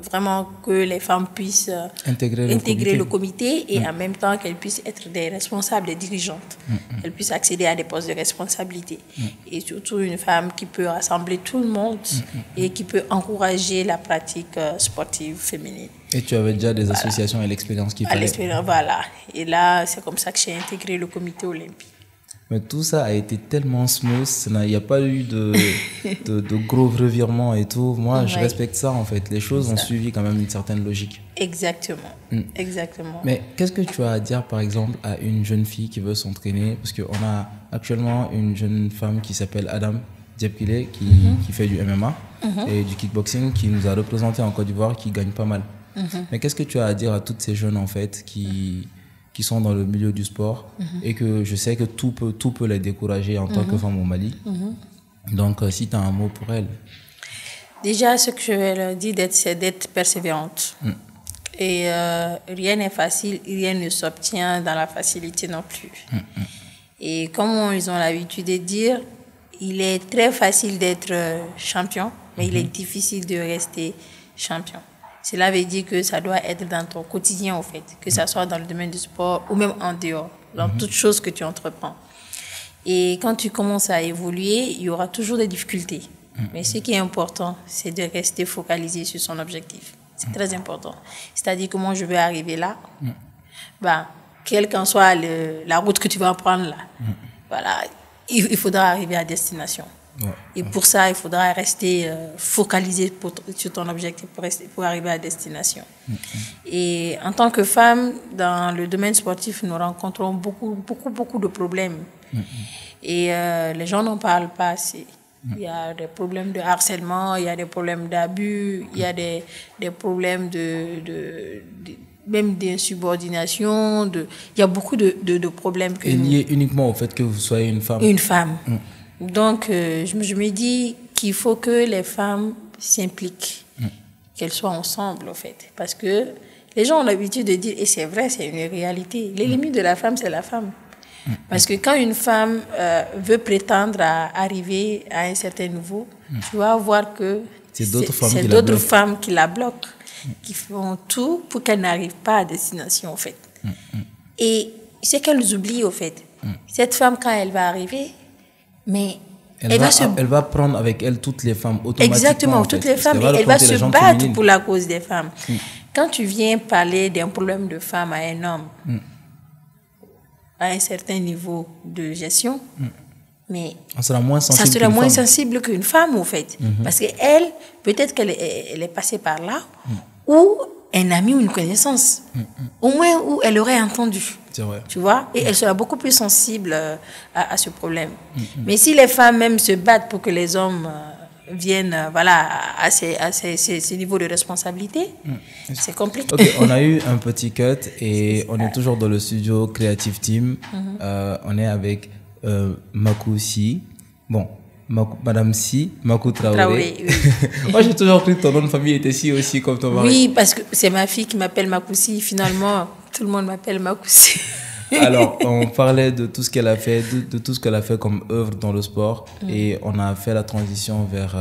vraiment que les femmes puissent intégrer le comité et en même temps qu'elles puissent être des responsables, des dirigeantes. Qu'elles puissent accéder à des postes de responsabilité. Et surtout une femme qui peut rassembler tout le monde et qui peut encourager la pratique sportive féminine. Et tu avais déjà des associations et l'expérience qu'il fallait. Voilà. Et là, c'est comme ça que j'ai intégré le comité olympique. Mais tout ça a été tellement smooth, il n'y a pas eu de gros revirements et tout. Moi, je respecte ça, en fait. Les choses ont suivi quand même une certaine logique. Exactement. Exactement. Mais qu'est-ce que tu as à dire, par exemple, à une jeune fille qui veut s'entraîner? Parce qu'on a actuellement une jeune femme qui s'appelle Adam Diepkile, qui fait du MMA et du kickboxing, qui nous a représenté en Côte d'Ivoire, qui gagne pas mal. Mais qu'est-ce que tu as à dire à toutes ces jeunes, en fait, qui sont dans le milieu du sport et que je sais que tout peut les décourager en tant que femme au Mali. Donc, si tu as un mot pour elles. Déjà, ce que je vais leur dire, c'est d'être persévérante. Et rien n'est facile, rien ne s'obtient dans la facilité non plus. Et comme ils ont l'habitude de dire, il est très facile d'être champion, mais il est difficile de rester champion. Cela veut dire que ça doit être dans ton quotidien, en fait, que ça soit dans le domaine du sport ou même en dehors, dans toute chose que tu entreprends. Et quand tu commences à évoluer, il y aura toujours des difficultés. Mais ce qui est important, c'est de rester focalisé sur son objectif. C'est très important. C'est-à-dire comment je vais arriver là, quelle qu'en soit la route que tu vas prendre là, voilà, il faudra arriver à destination. Et pour ça, il faudra rester focalisé sur ton objectif pour arriver à destination. Et en tant que femme, dans le domaine sportif, nous rencontrons beaucoup de problèmes. Et les gens n'en parlent pas assez. Il y a des problèmes de harcèlement, il y a des problèmes d'abus, il y a des problèmes même d'insubordination. Il y a beaucoup de problèmes. Et liés uniquement au fait que vous soyez une femme. Une femme. Donc, je me dis qu'il faut que les femmes s'impliquent, qu'elles soient ensemble, en fait. Parce que les gens ont l'habitude de dire, et c'est vrai, c'est une réalité, l'ennemi de la femme, c'est la femme. Parce que quand une femme veut prétendre à arriver à un certain niveau, tu vas voir que c'est d'autres femmes qui la bloquent, qui font tout pour qu'elle n'arrive pas à destination, en fait. Et c'est qu'elles oublient, au fait. Cette femme, quand elle va arriver, mais elle va prendre avec elle toutes les femmes automatiquement. Exactement, toutes les femmes. Et elle va se battre pour la cause des femmes. Quand tu viens parler d'un problème de femme à un homme, à un certain niveau de gestion, mais ça sera moins sensible qu'une femme, en fait. Parce qu'elle, peut-être qu'elle est passée par là, ou un ami ou une connaissance, au moins où elle aurait entendu. C'est vrai. Tu vois, et elle sera beaucoup plus sensible à ce problème. Mais si les femmes même se battent pour que les hommes viennent à ces niveaux de responsabilité, c'est compliqué. Ok, on a eu un petit cut et on est toujours dans le studio Creative Team. On est avec Makou Si. Bon, Madame Si, Makou Traoré. Oui. Moi, j'ai toujours cru que ton nom de famille était Si aussi, comme ton mari. Oui, parce que c'est ma fille qui m'appelle Makou Si. Finalement, tout le monde m'appelle Makou Si. Alors, on parlait de tout ce qu'elle a fait, de tout ce qu'elle a fait comme œuvre dans le sport. Et on a fait la transition vers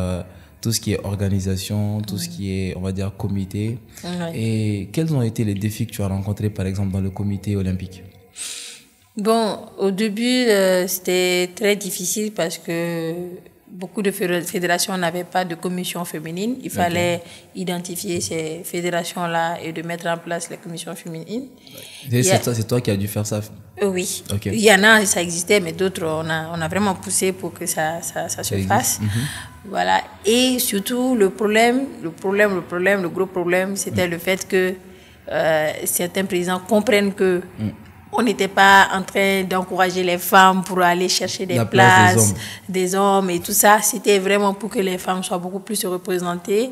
tout ce qui est organisation, tout ce qui est, on va dire, comité. Et quels ont été les défis que tu as rencontrés, par exemple, dans le comité olympique? Bon, au début, c'était très difficile parce que beaucoup de fédérations n'avaient pas de commission féminine. Il fallait identifier ces fédérations-là et de mettre en place les commissions féminines. C'est toi qui as dû faire ça? Oui. Okay. Il y en a, ça existait, mais d'autres, on a vraiment poussé pour que ça se fasse. Voilà. Et surtout, le gros problème, c'était le fait que certains présidents comprennent que on n'était pas en train d'encourager les femmes pour aller chercher des places des hommes et tout ça. C'était vraiment pour que les femmes soient beaucoup plus représentées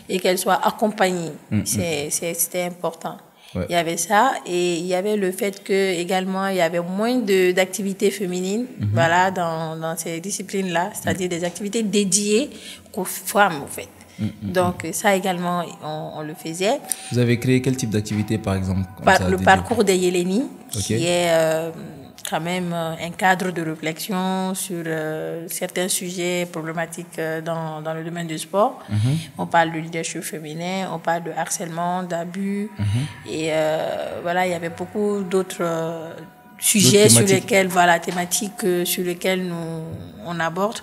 et qu'elles soient accompagnées. C'était important. Ouais. Il y avait ça et il y avait le fait que également il y avait moins d'activités féminines voilà, dans ces disciplines-là, c'est-à-dire des activités dédiées aux femmes, en fait. Donc ça également, on le faisait. Vous avez créé quel type d'activité, par exemple? Le parcours des Yéléni, qui est quand même un cadre de réflexion sur certains sujets problématiques dans le domaine du sport. On parle de leadership féminin, on parle de harcèlement, d'abus. Et voilà, il y avait beaucoup d'autres sujets sur lesquels, voilà, thématiques sur lesquelles on aborde.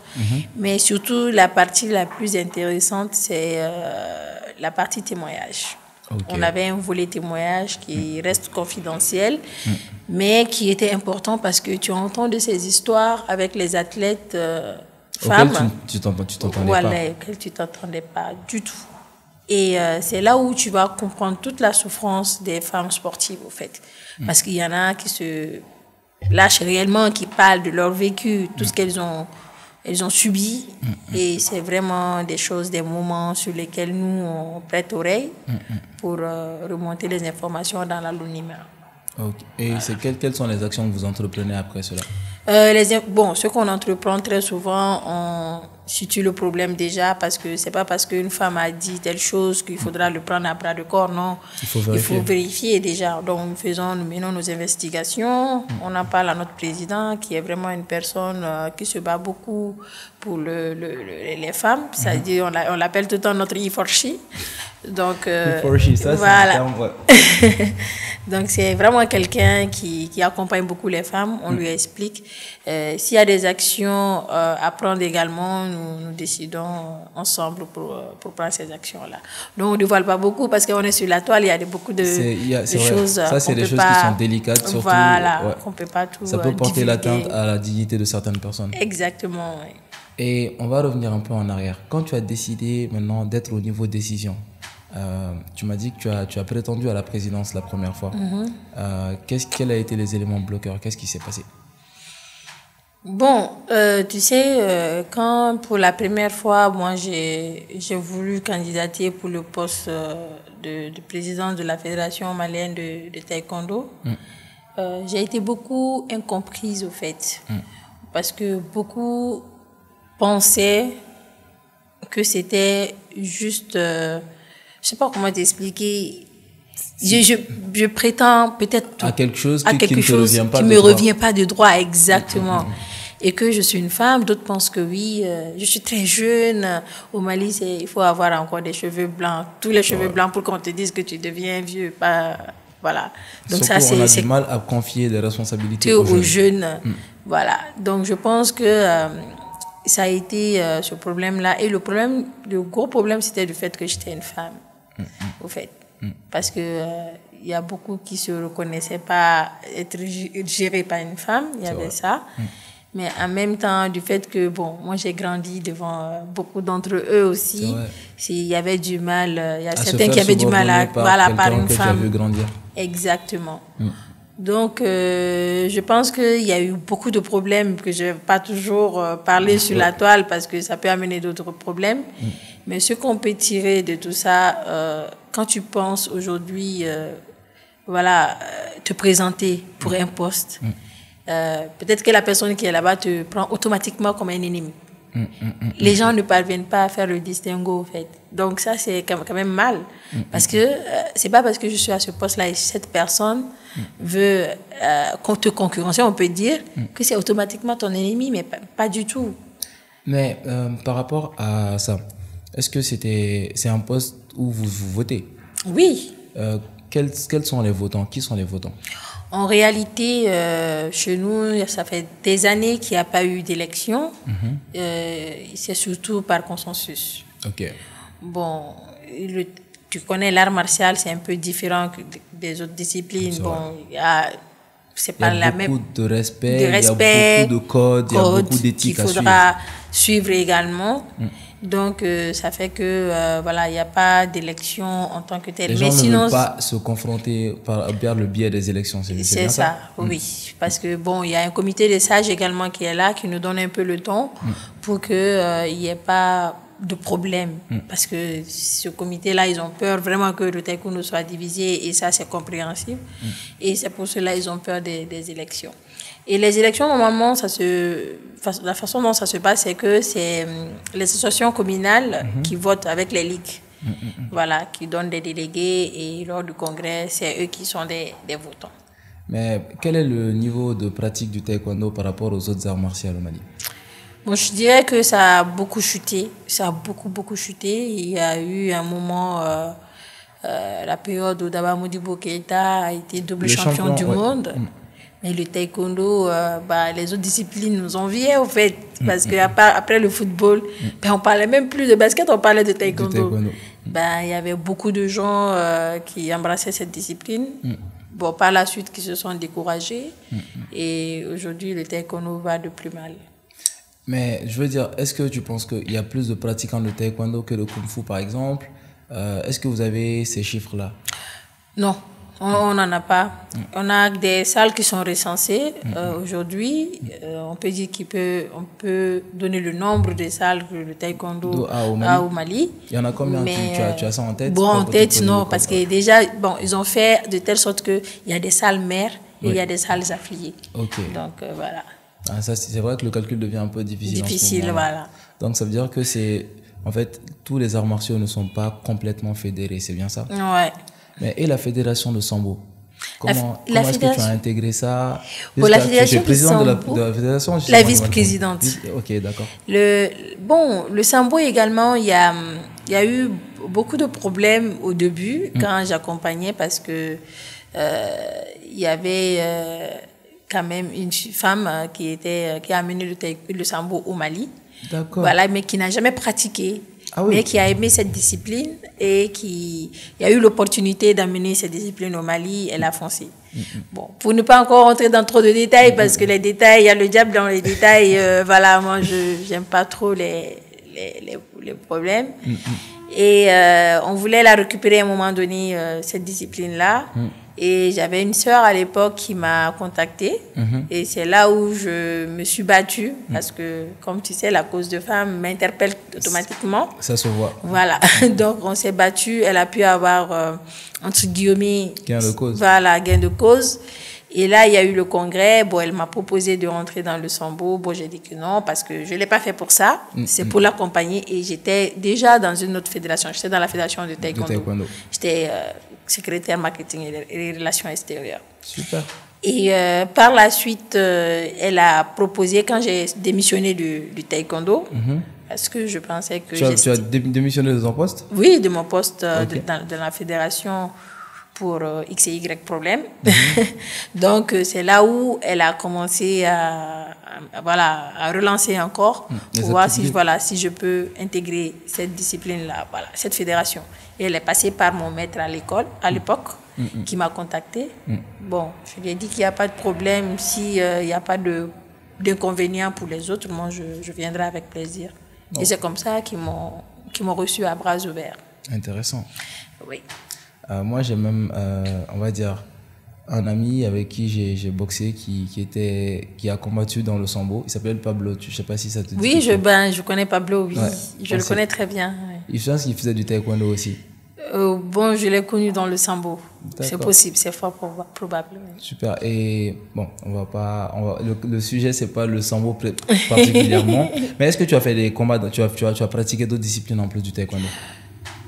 Mais surtout, la partie la plus intéressante, c'est la partie témoignage. Okay. On avait un volet témoignage qui reste confidentiel, mais qui était important parce que tu entends de ces histoires avec les athlètes femmes. Tu t'entendais voilà, pas. Auxquelles tu t'entendais pas du tout. Et c'est là où tu vas comprendre toute la souffrance des femmes sportives, au fait. Parce qu'il y en a qui se lâchent réellement, qui parlent de leur vécu, tout ce qu'elles ont subi. Et c'est vraiment des choses, des moments sur lesquels nous, on prête oreille pour remonter les informations dans l'anonymat. Okay. Et voilà. Quelles sont les actions que vous entreprenez après cela? Ce qu'on entreprend très souvent, on situe le problème déjà, parce que c'est pas parce qu'une femme a dit telle chose qu'il faudra le prendre à bras de corps, non. Il faut vérifier déjà. Donc nous menons nos investigations, on en parle à notre président, qui est vraiment une personne qui se bat beaucoup pour les femmes, c'est-à-dire on l'appelle tout le temps notre Iforchi. Donc ça, voilà. Donc c'est vraiment quelqu'un qui accompagne beaucoup les femmes, on lui explique. S'il y a des actions à prendre également, nous décidons ensemble pour prendre ces actions-là. Donc on ne dévoile pas beaucoup parce qu'on est sur la toile, il y a beaucoup de choses. Ça, c'est des choses qui sont délicates, surtout. Voilà, qu'on ne peut pas tout. Ça peut porter l'atteinte à la dignité de certaines personnes. Exactement, oui. Et on va revenir un peu en arrière. Quand tu as décidé maintenant d'être au niveau décision, tu m'as dit que tu as prétendu à la présidence la première fois. Quels ont été les éléments bloqueurs? Qu'est-ce qui s'est passé? Bon, tu sais, quand pour la première fois, moi, j'ai voulu candidater pour le poste de président de la Fédération malienne de taekwondo, j'ai été beaucoup incomprise, au fait. Parce que beaucoup pensaient que c'était juste... je sais pas comment t'expliquer. Je prétends peut-être à quelque chose qui ne me revient pas de droit, exactement. Et que je suis une femme, d'autres pensent que oui, je suis très jeune. Au Mali, il faut avoir encore des cheveux blancs, tous les cheveux blancs pour qu'on te dise que tu deviens vieux. Voilà. Donc surtout, ça, on a du mal à confier des responsabilités aux jeunes. Voilà. Donc je pense que ça a été ce problème-là. Et le gros problème, c'était le fait que j'étais une femme, au fait. Parce que il y a beaucoup qui se reconnaissaient pas être gérés par une femme, il y avait ça. Mais en même temps, du fait que, bon, moi j'ai grandi devant beaucoup d'entre eux aussi, il y avait du mal, il y a certains qui avaient du mal par une femme. Grandir. Exactement. Donc, je pense qu'il y a eu beaucoup de problèmes que je ne vais pas toujours parler sur la toile parce que ça peut amener d'autres problèmes. Mais ce qu'on peut tirer de tout ça, quand tu penses aujourd'hui, te présenter pour un poste, peut-être que la personne qui est là-bas te prend automatiquement comme un ennemi. Les gens ne parviennent pas à faire le distinguo, en fait. Donc ça, c'est quand même mal. Parce que c'est pas parce que je suis à ce poste-là et cette personne veut te concurrencer, on peut dire, que c'est automatiquement ton ennemi, mais pas du tout. Mais par rapport à ça, est-ce que c'est un poste où vous votez? Oui. Quels sont les votants? Qui sont les votants? En réalité, chez nous, ça fait des années qu'il n'y a pas eu d'élection. C'est surtout par consensus. Ok. Bon, tu connais l'art martial, c'est un peu différent des autres disciplines. Bon, c'est pas la même. Il y a beaucoup de respect, il y a beaucoup de codes, il y a beaucoup d'éthique à suivre. Qu'il faudra suivre également. Donc, ça fait que, voilà, il n'y a pas d'élection en tant que telle. Les gens ne veulent pas se confronter par le biais des élections, c'est bien ça? Oui. Parce que, bon, il y a un comité des sages également qui est là, qui nous donne un peu le ton pour qu'il n'y ait pas de problème. Parce que ce comité-là, ils ont peur vraiment que le taekwondo soit divisé et ça, c'est compréhensible. Et c'est pour cela qu'ils ont peur des élections. Et les élections, normalement, la façon dont ça se passe, c'est que c'est les associations communales qui votent avec les ligues. Voilà, qui donnent des délégués et lors du congrès, c'est eux qui sont des votants. Mais quel est le niveau de pratique du taekwondo par rapport aux autres arts martiaux au Mali? Bon, je dirais que ça a beaucoup chuté. Ça a beaucoup chuté. Il y a eu un moment, la période où Daba Modibo Keïta a été double champion du monde. Mais le taekwondo, les autres disciplines nous enviaient, au fait. Parce qu'après le football, on parlait même plus de basket, on parlait de taekwondo. Il y avait beaucoup de gens qui embrassaient cette discipline. Bon, par la suite, qui se sont découragés. Et aujourd'hui, le taekwondo va de plus mal. Mais je veux dire, est-ce que tu penses qu'il y a plus de pratiquants de taekwondo que de kung-fu, par exemple? Est-ce que vous avez ces chiffres-là? Non, on n'en a pas. On a des salles qui sont recensées aujourd'hui. On peut dire on peut donner le nombre de salles que le taekwondo a au Mali. Il y en a combien? Tu as ça en tête? Bon, en tête, non, parce que déjà, ils ont fait de telle sorte qu'il y a des salles mères et il y a des salles affiliées. Ok. Donc, voilà. Ah, ça, c'est vrai que le calcul devient un peu difficile. Difficile, voilà. Donc, ça veut dire que en fait, tous les arts martiaux ne sont pas complètement fédérés, c'est bien ça? Ouais. Mais et la fédération de sambo? Comment est-ce que tu as intégré ça? La fédération de sambo, de la fédération? La vice-présidente. Ok, d'accord. Le sambo également, il y a eu beaucoup de problèmes au début quand j'accompagnais parce que il y avait quand même une femme qui a amené le sambo au Mali. D'accord. Voilà, mais qui n'a jamais pratiqué. Ah oui. Mais qui a aimé cette discipline et qui a eu l'opportunité d'amener cette discipline au Mali, elle a foncé. Bon, pour ne pas encore rentrer dans trop de détails, parce que les détails, il y a le diable dans les détails, voilà, moi je n'aime pas trop les problèmes. Et on voulait la récupérer à un moment donné, cette discipline-là. Et j'avais une sœur à l'époque qui m'a contactée. Et c'est là où je me suis battue. Parce que, comme tu sais, la cause de femme m'interpelle automatiquement. Ça se voit. Voilà. Donc, on s'est battu. Elle a pu avoir, entre guillemets... Gain de cause. Voilà, gain de cause. Et là, il y a eu le congrès. Bon, elle m'a proposé de rentrer dans le sambo. Bon, j'ai dit que non, parce que je ne l'ai pas fait pour ça. C'est pour l'accompagner. Et j'étais déjà dans une autre fédération. J'étais dans la fédération de taekwondo. J'étais secrétaire marketing et relations extérieures. Super. Et par la suite, elle a proposé, quand j'ai démissionné du taekwondo, parce que je pensais que... Tu as démissionné de ton poste? Oui, de mon poste dans la fédération pour X et Y problème. Donc, c'est là où elle a commencé à relancer encore pour voir si je peux intégrer cette discipline-là, cette fédération. Et elle est passée par mon maître à l'époque, qui m'a contacté. Bon, je lui ai dit qu'il n'y a pas de problème, s'il n'y a pas d'inconvénient pour les autres, moi je viendrai avec plaisir. Et c'est comme ça qu'ils m'ont reçu à bras ouverts. Intéressant. Oui. Moi, j'ai même, on va dire, un ami avec qui j'ai boxé qui a combattu dans le sambo. Il s'appelle Pablo. Je ne sais pas si ça te dit. Oui, je connais Pablo, oui. Ouais, je le connais très bien. Ouais. Je pense qu'il faisait du taekwondo aussi. Bon, je l'ai connu dans le sambo. C'est possible, c'est fort probable. Oui. Super. Et bon, le sujet, c'est pas le sambo particulièrement. Mais est-ce que tu as fait des combats, tu as pratiqué d'autres disciplines en plus du taekwondo?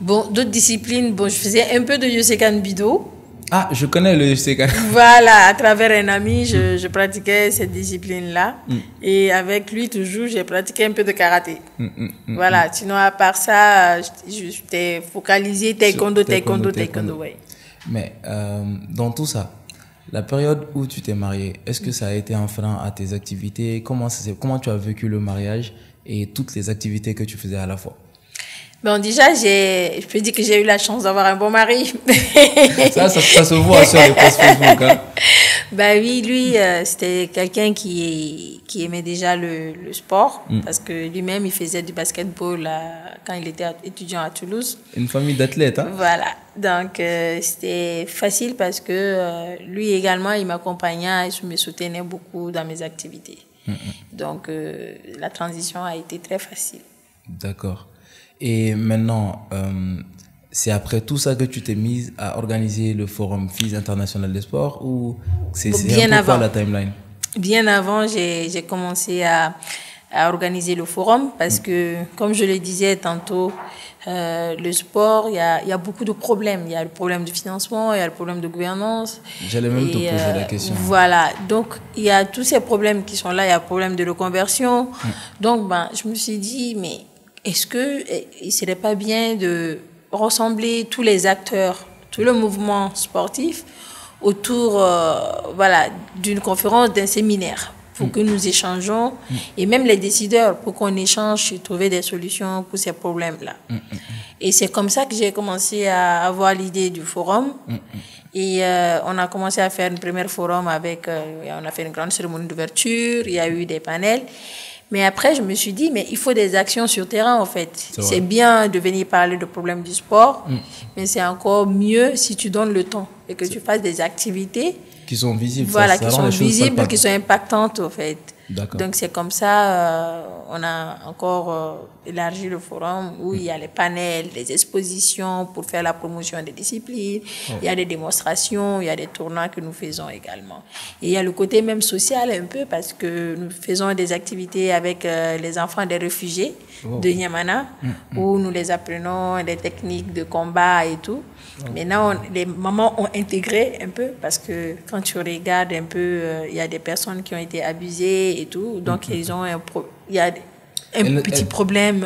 Bon, d'autres disciplines, je faisais un peu de Yosekan Bido. Ah, je connais le Yosekan. Voilà, à travers un ami, je pratiquais cette discipline-là. Et avec lui, toujours, j'ai pratiqué un peu de karaté. Voilà, sinon, à part ça, j'étais focalisée taekwondo, ouais. Mais dans tout ça, La période où tu t'es mariée, est-ce que ça a été un frein à tes activités? Comment tu as vécu le mariage et toutes les activités que tu faisais à la fois? Bon, déjà, je peux dire que j'ai eu la chance d'avoir un bon mari. Ça se voit sur les posts Facebook, hein. Bah oui, lui, c'était quelqu'un qui aimait déjà le sport, parce que lui-même, il faisait du basketball quand il était étudiant à Toulouse. Une famille d'athlètes, hein? Voilà. Donc, c'était facile parce que lui également, il m'accompagnait et me soutenait beaucoup dans mes activités. Donc, la transition a été très facile. D'accord. Et maintenant, c'est après tout ça que tu t'es mise à organiser le Forum FIS International des Sports ou c'est un peu quoi la timeline? Bien avant, j'ai commencé à organiser le forum parce que, comme je le disais tantôt, le sport, il y a beaucoup de problèmes. Il y a le problème de financement, il y a le problème de gouvernance. J'allais même te poser la question. Voilà. Donc, il y a tous ces problèmes qui sont là. Il y a le problème de reconversion. Donc, je me suis dit, mais est-ce que il ne serait pas bien de rassembler tous les acteurs, tout le mouvement sportif autour d'une conférence, d'un séminaire pour que nous échangeons et même les décideurs pour qu'on échange et trouver des solutions pour ces problèmes-là. Et c'est comme ça que j'ai commencé à avoir l'idée du forum. Et on a commencé à faire un premier forum on a fait une grande cérémonie d'ouverture, il y a eu des panels. Mais après, je me suis dit, mais il faut des actions sur terrain, en fait. C'est bien de venir parler de problèmes du sport, mais c'est encore mieux si tu donnes le temps et que tu fasses des activités qui sont visibles. Voilà, qui sont visibles, qui sont impactantes, en fait. Donc, c'est comme ça, on a encore élargi le forum où il y a les panels, les expositions pour faire la promotion des disciplines. Il y a des démonstrations, il y a des tournois que nous faisons également. Et il y a le côté même social un peu parce que nous faisons des activités avec les enfants des réfugiés de Niamana où nous les apprenons des techniques de combat et tout. Maintenant, les mamans ont intégré un peu parce que quand tu regardes un peu, il y a des personnes qui ont été abusées et tout. Donc, il y a un petit problème,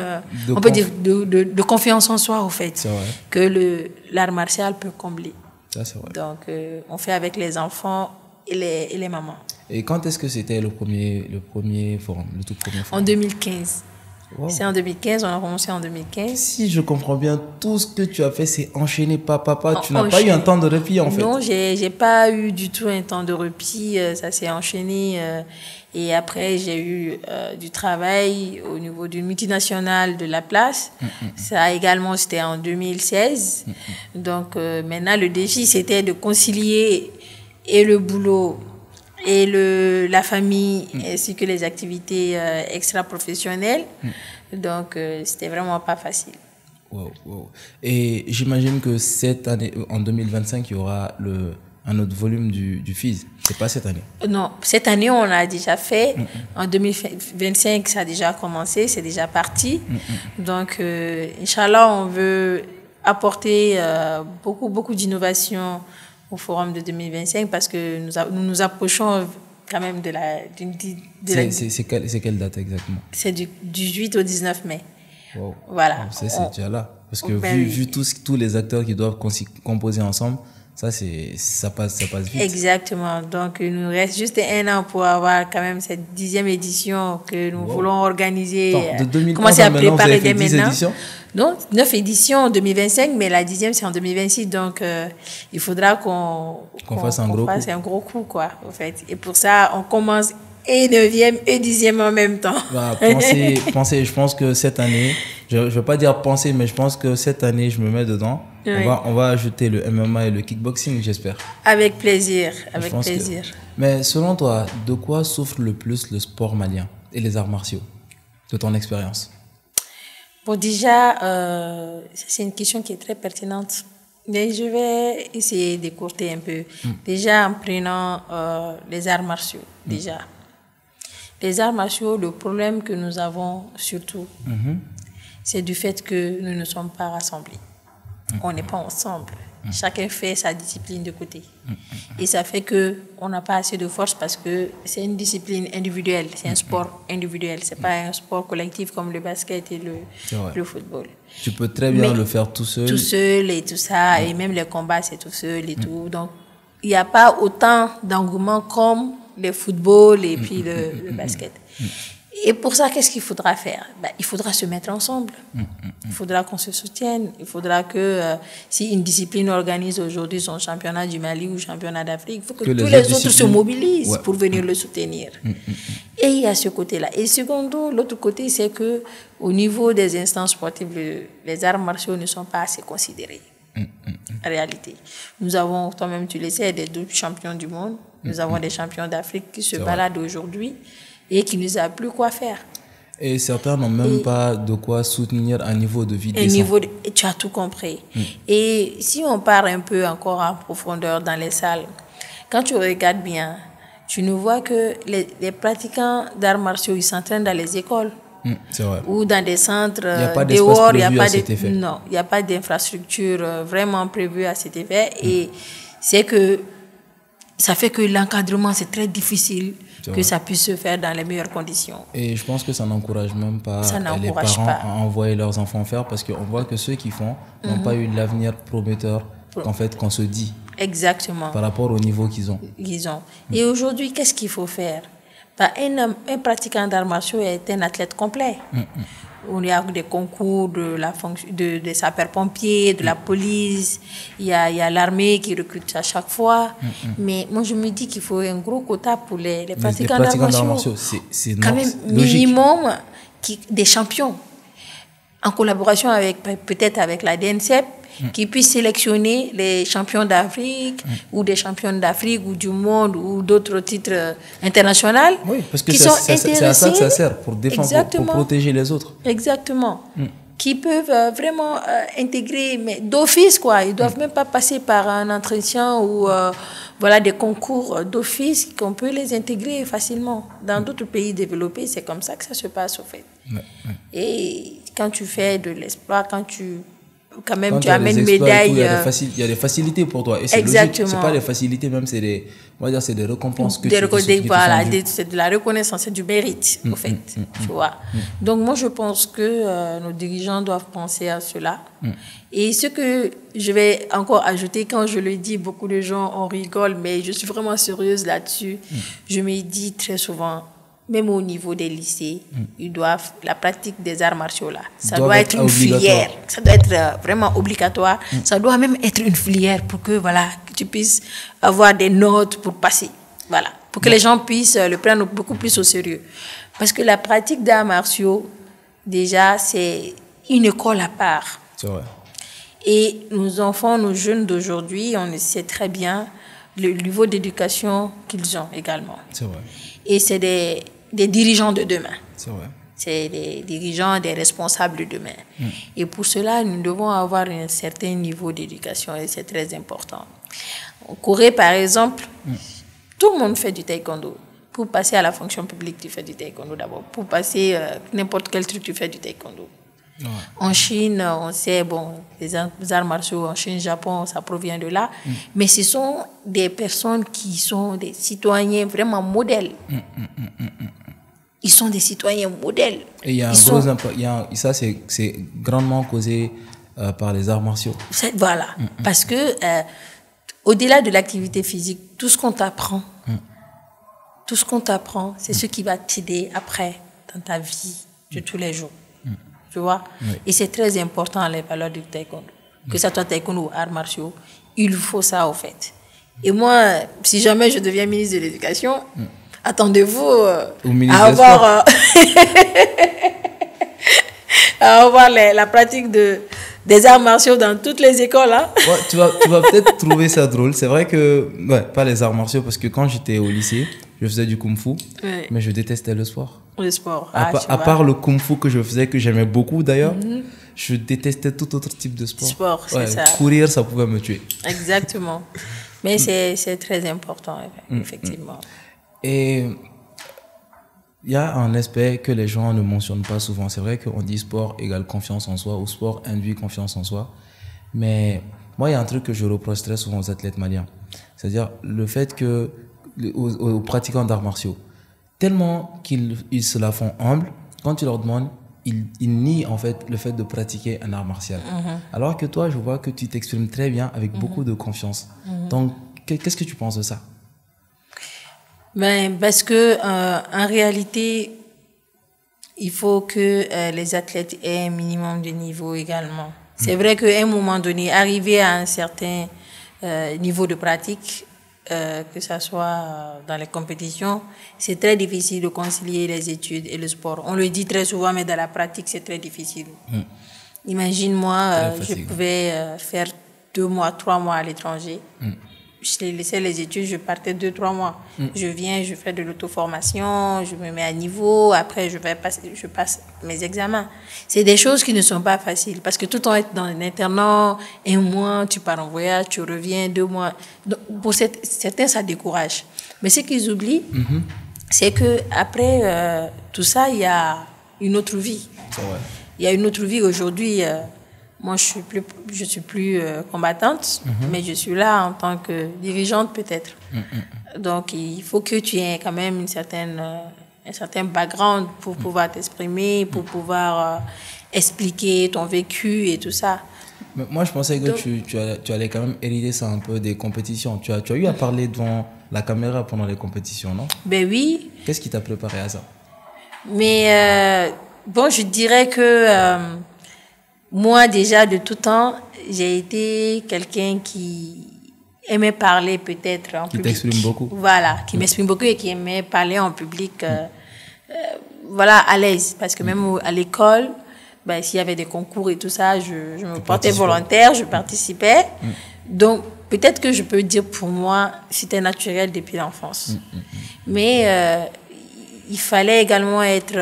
on peut dire, de confiance en soi, au fait, que l'art martial peut combler. Ça, c'est vrai. Donc, on fait avec les enfants et les mamans. Et quand est-ce que c'était le premier forum, le tout premier forum? En 2015. Wow. C'est en 2015, on a commencé en 2015. Si je comprends bien, tout ce que tu as fait, c'est enchaîner, papa. Tu n'as pas eu un temps de répit, en fait. Non, j'ai pas eu du tout un temps de répit. Ça s'est enchaîné. Et après, j'ai eu du travail au niveau d'une multinationale de la place. Ça également, c'était en 2016. Donc, maintenant, le défi, c'était de concilier et le boulot et la famille, ainsi que les activités extra-professionnelles. Donc, c'était vraiment pas facile. Wow. Et j'imagine que cette année, en 2025, il y aura un autre volume du FIS. C'est pas cette année? Non, cette année, on l'a déjà fait. En 2025, ça a déjà commencé, c'est déjà parti. Donc, Inch'Allah, on veut apporter beaucoup d'innovations au forum de 2025 parce que nous nous approchons quand même de la... C'est quelle date exactement? C'est du 18 au 19 mai. Wow. Voilà. C'est déjà là. Parce que vu tous les acteurs qui doivent composer ensemble, ça passe vite. Exactement. Donc, il nous reste juste 1 an pour avoir quand même cette 10e édition que nous voulons organiser. De 2015 commencer à préparer vous avez fait dès 10 maintenant. éditions? Non, 9 éditions en 2025, mais la 10e, c'est en 2026. Donc, il faudra qu'on fasse un gros coup, quoi, en fait. Et pour ça, on commence et 9e et 10e en même temps. Pensez, je pense que cette année, je ne veux pas dire penser, mais je pense que cette année, je me mets dedans. Oui. On va ajouter le MMA et le kickboxing, j'espère. Avec plaisir, avec plaisir. Mais selon toi, de quoi souffre le plus le sport malien et les arts martiaux, de ton expérience? Bon, déjà, c'est une question qui est très pertinente. Mais je vais essayer d'écourter un peu. Déjà, en prenant les arts martiaux, déjà. Les arts martiaux, le problème que nous avons surtout, c'est du fait que nous ne sommes pas rassemblés. On n'est pas ensemble. Chacun fait sa discipline de côté. Et ça fait qu'on n'a pas assez de force parce que c'est une discipline individuelle, c'est un sport individuel, c'est pas un sport collectif comme le basket et le football. Tu peux très bien le faire tout seul. Tout seul et tout ça, et même les combats, c'est tout seul et tout. Donc, il n'y a pas autant d'engouement comme le football et puis le basket. Et pour ça, qu'est-ce qu'il faudra faire? Il faudra se mettre ensemble. Il faudra qu'on se soutienne. Il faudra que si une discipline organise aujourd'hui son championnat du Mali ou championnat d'Afrique, il faut que tous les autres se mobilisent pour venir le soutenir. Et il y a ce côté-là. Et secondo, l'autre côté, c'est que au niveau des instances sportives, les arts martiaux ne sont pas assez considérés. En réalité, nous avons, toi-même tu le sais, des 12 champions du monde. Nous avons des champions d'Afrique qui se baladent aujourd'hui et qui ne savent plus quoi faire. Et certains n'ont même pas de quoi soutenir un niveau de vie décent. Tu as tout compris. Et si on part un peu encore en profondeur dans les salles, quand tu regardes bien, tu ne vois que les pratiquants d'arts martiaux, ils s'entraînent dans les écoles. C'est vrai. Ou dans des centres dehors, il n'y a pas d'infrastructure vraiment prévue à cet effet. Et c'est que ça fait que l'encadrement, c'est très difficile que ça puisse se faire dans les meilleures conditions. Et je pense que ça n'encourage même pas les parents à envoyer leurs enfants faire, parce qu'on voit que ceux qui font n'ont pas eu l'avenir prometteur qu'on se dit. Exactement. Par rapport au niveau qu'ils ont. Et aujourd'hui, qu'est-ce qu'il faut faire? Un pratiquant d'arts martiaux est un athlète complet. Il y a des concours de sapeurs-pompiers, de la police, il y a l'armée qui recrute à chaque fois. Mais moi, je me dis qu'il faut un gros quota pour les pratiquants d'arts martiaux. C'est quand même minimum des champions. En collaboration peut-être avec la DNCEP, qui puisse sélectionner les champions d'Afrique ou des championnes d'Afrique ou du monde ou d'autres titres internationaux. Oui, parce que c'est à ça que ça sert, pour défendre, pour protéger les autres. Exactement. Qui peuvent vraiment intégrer, mais d'office, quoi. Ils ne doivent même pas passer par un entretien ou des concours d'office, qu'on peut les intégrer facilement. Dans d'autres pays développés, c'est comme ça que ça se passe, au fait. Et quand tu fais de l'espoir, quand tu amènes une médaille. Il y a des facilités pour toi. Et c'est logique. C'est pas des facilités, même, c'est des récompenses que c'est de la reconnaissance, c'est du mérite, au fait. Tu vois. Donc, moi, je pense que nos dirigeants doivent penser à cela. Et ce que je vais encore ajouter, quand je le dis, beaucoup de gens en rigolent, mais je suis vraiment sérieuse là-dessus. Je me dis très souvent, même au niveau des lycées, la pratique des arts martiaux là, ça doit être une filière, ça doit être vraiment obligatoire, ça doit même être une filière pour que tu puisses avoir des notes pour passer, pour que les gens puissent le prendre beaucoup plus au sérieux. Parce que la pratique des arts martiaux, déjà, c'est une école à part. C'est vrai. Et nos enfants, nos jeunes d'aujourd'hui, on sait très bien le niveau d'éducation qu'ils ont également. C'est vrai. Et c'est des dirigeants de demain. C'est vrai. C'est des dirigeants, des responsables de demain. Et pour cela, nous devons avoir un certain niveau d'éducation et c'est très important. En Corée, par exemple, tout le monde fait du taekwondo. Pour passer à la fonction publique, tu fais du taekwondo d'abord. Pour passer n'importe quel truc, tu fais du taekwondo. En Chine, on sait, les arts martiaux en Chine, Japon, ça provient de là. Mais ce sont des personnes qui sont des citoyens vraiment modèles. Ils sont des citoyens modèles. Et il y a un gros impact. Ça, c'est grandement causé par les arts martiaux. Voilà. Parce que, au-delà de l'activité physique, tout ce qu'on t'apprend, c'est ce qui va t'aider après dans ta vie de tous les jours. Tu vois? Et c'est très important, les valeurs du taekwondo. Que ça soit taekwondo ou arts martiaux, il faut ça, au fait. Et moi, si jamais je deviens ministre de l'Éducation, attendez-vous à avoir, la pratique des arts martiaux dans toutes les écoles. Hein. Ouais, tu vas peut-être trouver ça drôle. C'est vrai que, pas les arts martiaux, parce que quand j'étais au lycée, je faisais du kung-fu, mais je détestais le sport. Le sport. À part le kung-fu que je faisais, que j'aimais beaucoup d'ailleurs, je détestais tout autre type de sport. C'est ça. Courir, ça pouvait me tuer. Exactement. Mais c'est très important, effectivement. Et il y a un aspect que les gens ne mentionnent pas souvent. C'est vrai qu'on dit sport égale confiance en soi, ou sport induit confiance en soi. Mais moi, il y a un truc que je reproche très souvent aux athlètes maliens. C'est-à-dire le fait que, aux pratiquants d'arts martiaux, tellement qu'ils se la font humble, quand tu leur demandes, ils nient en fait le fait de pratiquer un art martial. Alors que toi, je vois que tu t'exprimes très bien avec beaucoup de confiance. Donc, Qu'est-ce que tu penses de ça? Ben, parce que en réalité, il faut que les athlètes aient un minimum de niveau également. C'est vrai qu'à un moment donné, arriver à un certain niveau de pratique, que ce soit dans les compétitions, c'est très difficile de concilier les études et le sport. On le dit très souvent, mais dans la pratique, c'est très difficile. Imagine-moi, je pouvais faire 2 mois, 3 mois à l'étranger. Je laissais les études, je partais 2, 3 mois. Je viens, je fais de l'auto-formation, je me mets à niveau, après je passe mes examens. C'est des choses qui ne sont pas faciles parce que tout le temps être dans un internat, 1 mois, tu pars en voyage, tu reviens 2 mois. Donc, pour certains, ça décourage. Mais ce qu'ils oublient, c'est que après tout ça, il y a une autre vie. C'est vrai. Il y a une autre vie aujourd'hui. Moi, je suis plus combattante, mais je suis là en tant que dirigeante peut-être. Donc, il faut que tu aies quand même un certain background pour pouvoir t'exprimer, pour pouvoir expliquer ton vécu et tout ça. Mais moi, je pensais que tu allais quand même hériter ça un peu des compétitions. Tu as eu à parler devant la caméra pendant les compétitions, non? Ben oui. Qu'est-ce qui t'a préparé à ça? Mais bon, je dirais que moi, déjà, de tout temps, j'ai été quelqu'un qui aimait parler peut-être en public. Qui t'exprime beaucoup. Voilà, qui m'exprime beaucoup et qui aimait parler en public, voilà, à l'aise. Parce que même à l'école, ben, s'il y avait des concours et tout ça, je me portais volontaire, je participais. Donc, peut-être que je peux dire pour moi, c'était naturel depuis l'enfance. Mais il fallait également être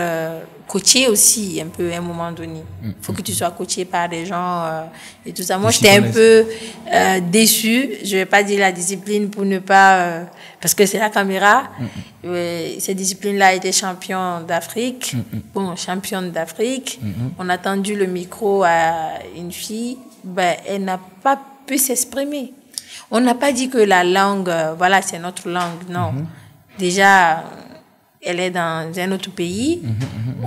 coaché aussi un peu à un moment donné. Il faut que tu sois coaché par des gens et tout ça. Moi, j'étais un peu déçue. Je ne vais pas dire la discipline pour ne pas... parce que c'est la caméra. Cette discipline-là était champion d'Afrique. Bon, championne d'Afrique. On a tendu le micro à une fille. Ben, elle n'a pas pu s'exprimer. On n'a pas dit que la langue, voilà, c'est notre langue. Non. Déjà... elle est dans un autre pays,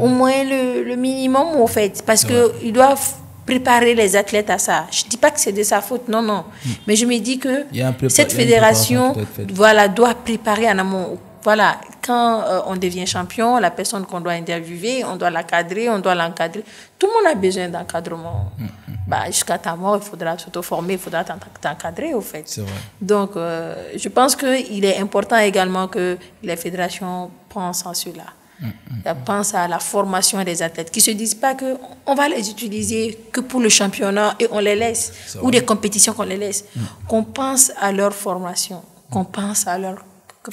au moins le minimum, au fait, parce qu'ils doivent préparer les athlètes à ça. Je ne dis pas que c'est de sa faute, non, non. Mais je me dis que cette fédération voilà, doit préparer en amont. Voilà, quand on devient champion, la personne qu'on doit interviewer, on doit la cadrer, on doit l'encadrer. Tout le monde a besoin d'encadrement. Bah, jusqu'à ta mort, il faudra s'auto-former, il faudra t'encadrer, au fait. C'est vrai. Donc, je pense qu'il est important également que les fédérations pensent en cela. Pensent à la formation des athlètes, qui ne se disent pas qu'on va les utiliser que pour le championnat et on les laisse, ou des compétitions qu'on les laisse. Qu'on pense à leur formation, qu'on pense à leur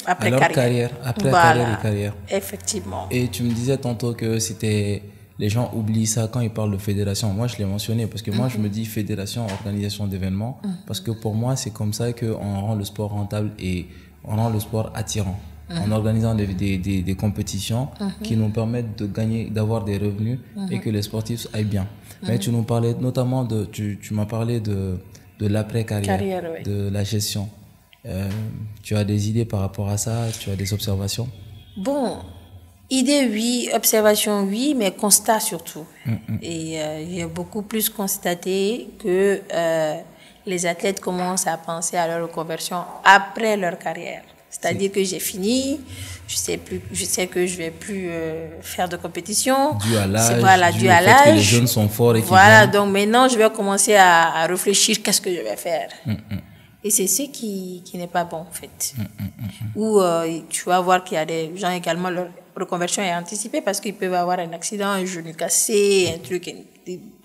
après carrière. Après voilà. carrière et carrière. Effectivement. Et tu me disais tantôt que c'était... Les gens oublient ça quand ils parlent de fédération. Moi, je l'ai mentionné parce que moi, je me dis fédération, organisation d'événements. Parce que pour moi, c'est comme ça qu'on rend le sport rentable et on rend le sport attirant. En organisant des compétitions qui nous permettent de gagner, d'avoir des revenus et que les sportifs aillent bien. Mais tu nous parlais notamment tu m'as parlé de l'après-carrière, oui. de la gestion. Tu as des idées par rapport à ça? Tu as des observations? Bon, idée oui, observation oui, mais constat surtout. Et j'ai beaucoup plus constaté que les athlètes commencent à penser à leur reconversion après leur carrière. C'est-à-dire que j'ai fini, je sais que je vais plus faire de compétition. Dû à l'âge, voilà, dû à l'âge. Que les jeunes sont forts et qui voilà, viennent. donc maintenant je vais commencer à réfléchir qu'est-ce que je vais faire. Et c'est ce qui n'est pas bon en fait. Ou tu vas voir qu'il y a des gens également, leur reconversion est anticipée parce qu'ils peuvent avoir un accident, un genou cassé, un truc,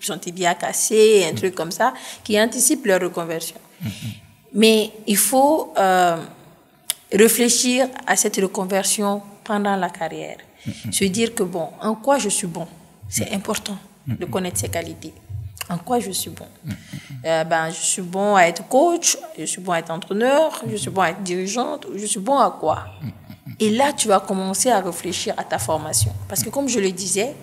son tibia cassé, un truc comme ça, qui anticipe leur reconversion. Mais il faut réfléchir à cette reconversion pendant la carrière. Se dire que bon, en quoi je suis bon? C'est important de connaître ses qualités. En quoi je suis bon? Je suis bon à être coach, je suis bon à être entraîneur, je suis bon à être dirigeante, je suis bon à quoi? Et là, tu vas commencer à réfléchir à ta formation. Parce que comme je le disais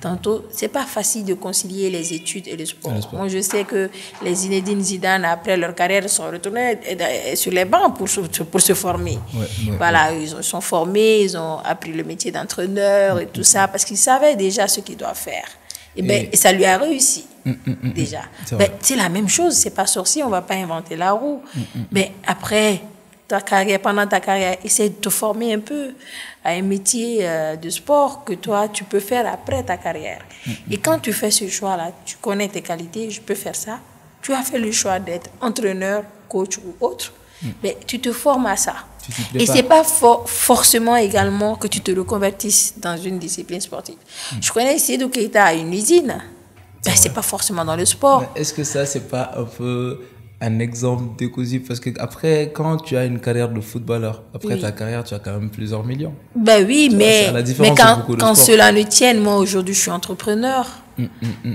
tantôt, c'est pas facile de concilier les études et le sport. Moi, je sais que les Zinedine Zidane, après leur carrière, sont retournés sur les bancs pour se former. Voilà, ils sont formés, ils ont appris le métier d'entraîneur et tout ça, parce qu'ils savaient déjà ce qu'ils doivent faire. Et ça lui a réussi, déjà. C'est la même chose, c'est pas sorcier, on va pas inventer la roue. Mais après, ta carrière, pendant ta carrière, essaie de te former un peu à un métier de sport que toi, tu peux faire après ta carrière. Et quand tu fais ce choix-là, tu connais tes qualités, je peux faire ça. Tu as fait le choix d'être entraîneur, coach ou autre, mais tu te formes à ça. Et c'est pas forcément également que tu te reconvertisses dans une discipline sportive. Je connais Seydou Keita à une usine. Ben, c'est pas forcément dans le sport. Est-ce que ça, c'est pas un peu un exemple décousu? Parce que après, quand tu as une carrière de footballeur, après ta carrière, tu as quand même plusieurs millions. Ben oui, mais quand cela ne tienne, moi aujourd'hui, je suis entrepreneur.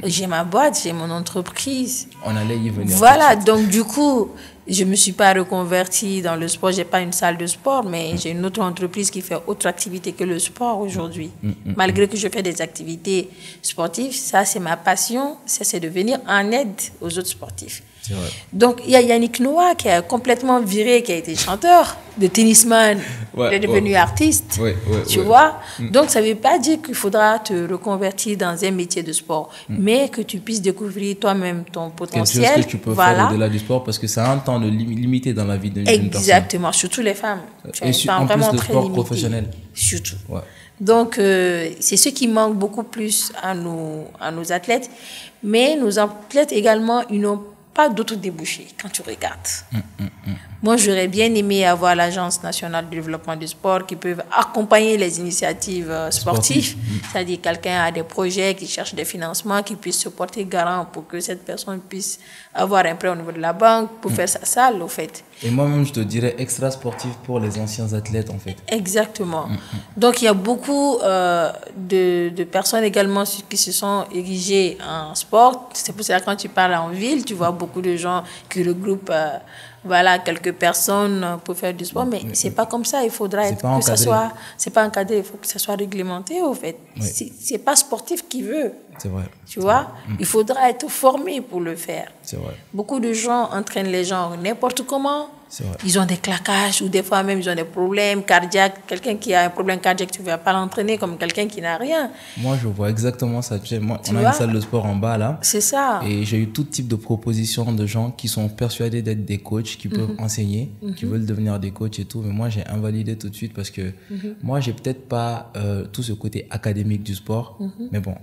J'ai ma boîte, j'ai mon entreprise. On allait y venir. Voilà, donc du coup, je me suis pas reconvertie dans le sport. J'ai pas une salle de sport, mais j'ai une autre entreprise qui fait autre activité que le sport aujourd'hui. Malgré que je fais des activités sportives, ça c'est ma passion, ça c'est de venir en aide aux autres sportifs. Donc il y a Yannick Noah qui a complètement viré, qui a été chanteur, de tennisman, il est devenu artiste, tu vois. Donc ça veut pas dire qu'il faudra te reconvertir dans un métier de sport, mais que tu puisses découvrir toi-même ton potentiel. Quelque chose que tu peux faire au-delà du sport, parce que c'est un temps limité dans la vie d'une personne. Exactement, surtout les femmes. Et en plus de sport professionnel. Surtout. Donc c'est ce qui manque beaucoup plus à nos athlètes, mais nos athlètes également, ils n'ont pas d'autres débouchés quand tu regardes. Moi, j'aurais bien aimé avoir l'Agence nationale de développement du sport qui peut accompagner les initiatives sportives. C'est-à-dire quelqu'un a des projets qui cherche des financements, qui puisse se porter garant pour que cette personne puisse avoir un prêt au niveau de la banque pour faire sa salle, au fait. Et moi-même, je te dirais extra sportif pour les anciens athlètes, en fait. Exactement. Donc, il y a beaucoup de personnes également qui se sont érigées en sport. C'est pour ça que quand tu parles en ville, tu vois beaucoup de gens qui regroupent quelques personnes pour faire du sport, mais c'est pas comme ça. Il faudra que ça soit, c'est pas encadré, il faut que ça soit réglementé, au fait. C'est pas sportif qui veut. C'est vrai. Tu vois, il faudra être formé pour le faire. C'est vrai. Beaucoup de gens entraînent les gens n'importe comment. Ils ont des claquages ou des fois même ils ont des problèmes cardiaques. Quelqu'un qui a un problème cardiaque, tu ne vas pas l'entraîner comme quelqu'un qui n'a rien. Moi, je vois exactement ça. On a une salle de sport en bas là. C'est ça. Et j'ai eu tout type de propositions de gens qui sont persuadés d'être des coachs, qui peuvent enseigner, qui veulent devenir des coachs et tout. Mais moi, j'ai invalidé tout de suite parce que moi, j'ai peut-être pas tout ce côté académique du sport. Mais bon,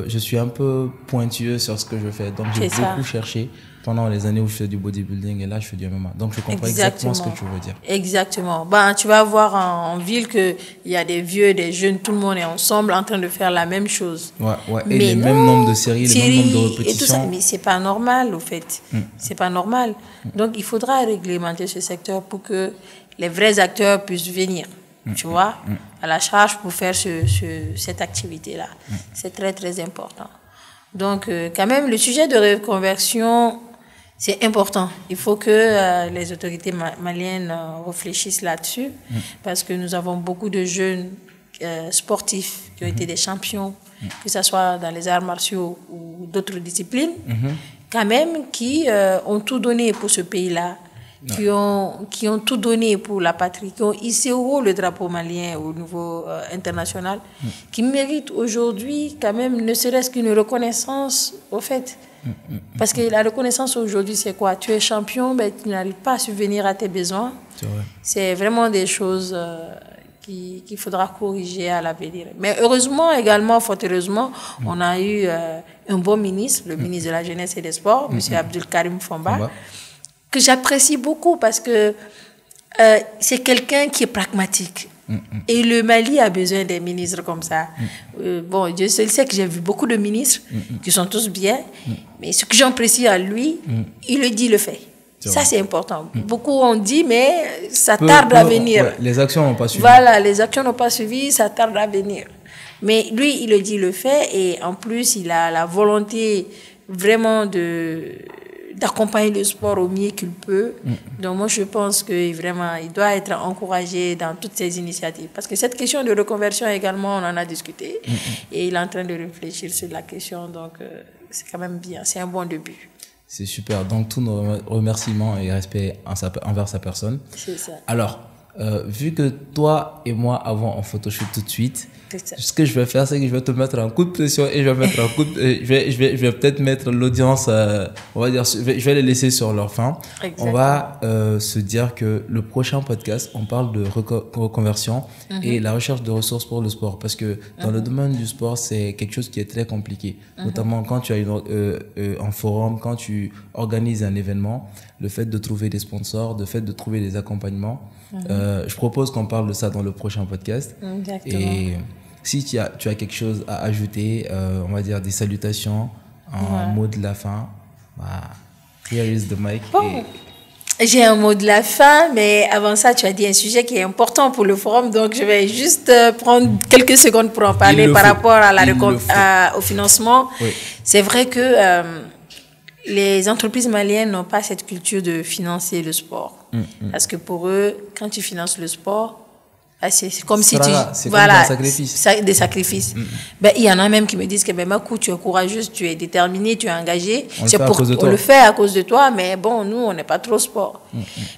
je suis un peu pointueux sur ce que je fais. Donc, j'ai beaucoup cherché pendant les années où je fais du bodybuilding et là, je fais du MMA. Donc, je comprends exactement ce que tu veux dire. Exactement. Tu vas voir en ville qu'il y a des vieux, des jeunes, tout le monde est ensemble en train de faire la même chose. Et les mêmes nombres de séries, les mêmes nombres de répétitions. Et tout ça. Mais c'est pas normal, au fait. C'est pas normal. Donc, il faudra réglementer ce secteur pour que les vrais acteurs puissent venir. Tu vois, à la charge pour faire cette activité-là. C'est très, très important. Donc, quand même, le sujet de reconversion, c'est important. Il faut que les autorités maliennes réfléchissent là-dessus parce que nous avons beaucoup de jeunes sportifs qui ont été des champions, que ce soit dans les arts martiaux ou d'autres disciplines, quand même, qui ont tout donné pour ce pays-là. Qui ont tout donné pour la patrie, qui ont hissé haut le drapeau malien au niveau international, qui méritent aujourd'hui quand même ne serait-ce qu'une reconnaissance au fait. Parce que la reconnaissance aujourd'hui, c'est quoi? Tu es champion, mais tu n'arrives pas à subvenir à tes besoins. C'est vraiment des choses qu'il faudra corriger à l'avenir. Mais heureusement, également, fort heureusement, on a eu un bon ministre, le ministre de la Jeunesse et des Sports, M. Abdul Karim Fomba, que j'apprécie beaucoup parce que c'est quelqu'un qui est pragmatique. Et le Mali a besoin des ministres comme ça. Bon, je sais que j'ai vu beaucoup de ministres qui sont tous bien, mais ce que j'apprécie à lui, il le dit, le fait. Ça, c'est important. Beaucoup ont dit, mais ça tarde à venir. Les actions n'ont pas suivi. Voilà, les actions n'ont pas suivi, ça tarde à venir. Mais lui, il le dit, le fait, et en plus, il a la volonté vraiment d'accompagner le sport au mieux qu'il peut. Donc moi, je pense que vraiment, il doit être encouragé dans toutes ces initiatives. Parce que cette question de reconversion également, on en a discuté. Et il est en train de réfléchir sur la question. Donc, c'est quand même bien. C'est un bon début. C'est super. Donc, tous nos remerciements et respect envers sa personne. C'est ça. Alors, vu que toi et moi avons en photoshoot tout de suite, C'est ça. ce que je vais faire, c'est que je vais te mettre un coup de pression et je vais mettre un coup de, je vais peut-être mettre l'audience, on va dire, je vais les laisser sur leur faim. Exactement. On va se dire que le prochain podcast, on parle de reconversion et la recherche de ressources pour le sport. Parce que dans le domaine du sport, c'est quelque chose qui est très compliqué. Notamment quand tu as un forum, quand tu organises un événement, le fait de trouver des sponsors, le fait de trouver des accompagnements. Je propose qu'on parle de ça dans le prochain podcast. Exactement. Et si tu as quelque chose à ajouter, on va dire des salutations, un mot de la fin, here is the mic. Bon. J'ai un mot de la fin, mais avant ça, tu as dit un sujet qui est important pour le forum, donc je vais juste prendre quelques secondes pour en parler par rapport à au financement. Oui. C'est vrai que les entreprises maliennes n'ont pas cette culture de financer le sport. Parce que pour eux, quand tu finances le sport, c'est comme si c'est voilà, comme des sacrifices. Ben, il y en a même qui me disent que ben, Makou, tu es courageuse, tu es déterminée, tu es engagée. On le fait à cause de toi, mais bon, nous, on n'est pas trop sport.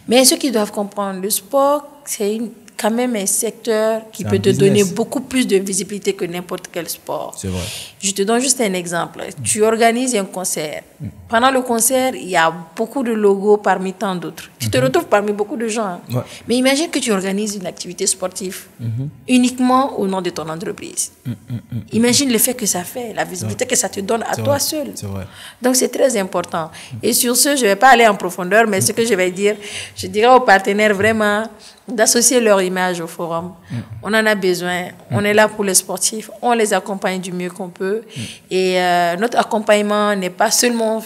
Mais ceux qui doivent comprendre, le sport, c'est quand même un secteur qui peut te donner beaucoup plus de visibilité que n'importe quel sport. C'est vrai. Je te donne juste un exemple. Tu organises un concert. Pendant le concert, il y a beaucoup de logos parmi tant d'autres. Tu te retrouves parmi beaucoup de gens. Ouais. Mais imagine que tu organises une activité sportive uniquement au nom de ton entreprise. Imagine l'effet que ça fait, la visibilité que ça te donne à toi seul. C'est vrai. Donc, c'est très important. Et sur ce, je ne vais pas aller en profondeur, mais ce que je vais dire, je dirais aux partenaires vraiment d'associer leur image au forum. On en a besoin. On est là pour les sportifs. On les accompagne du mieux qu'on peut. Et notre accompagnement n'est pas seulement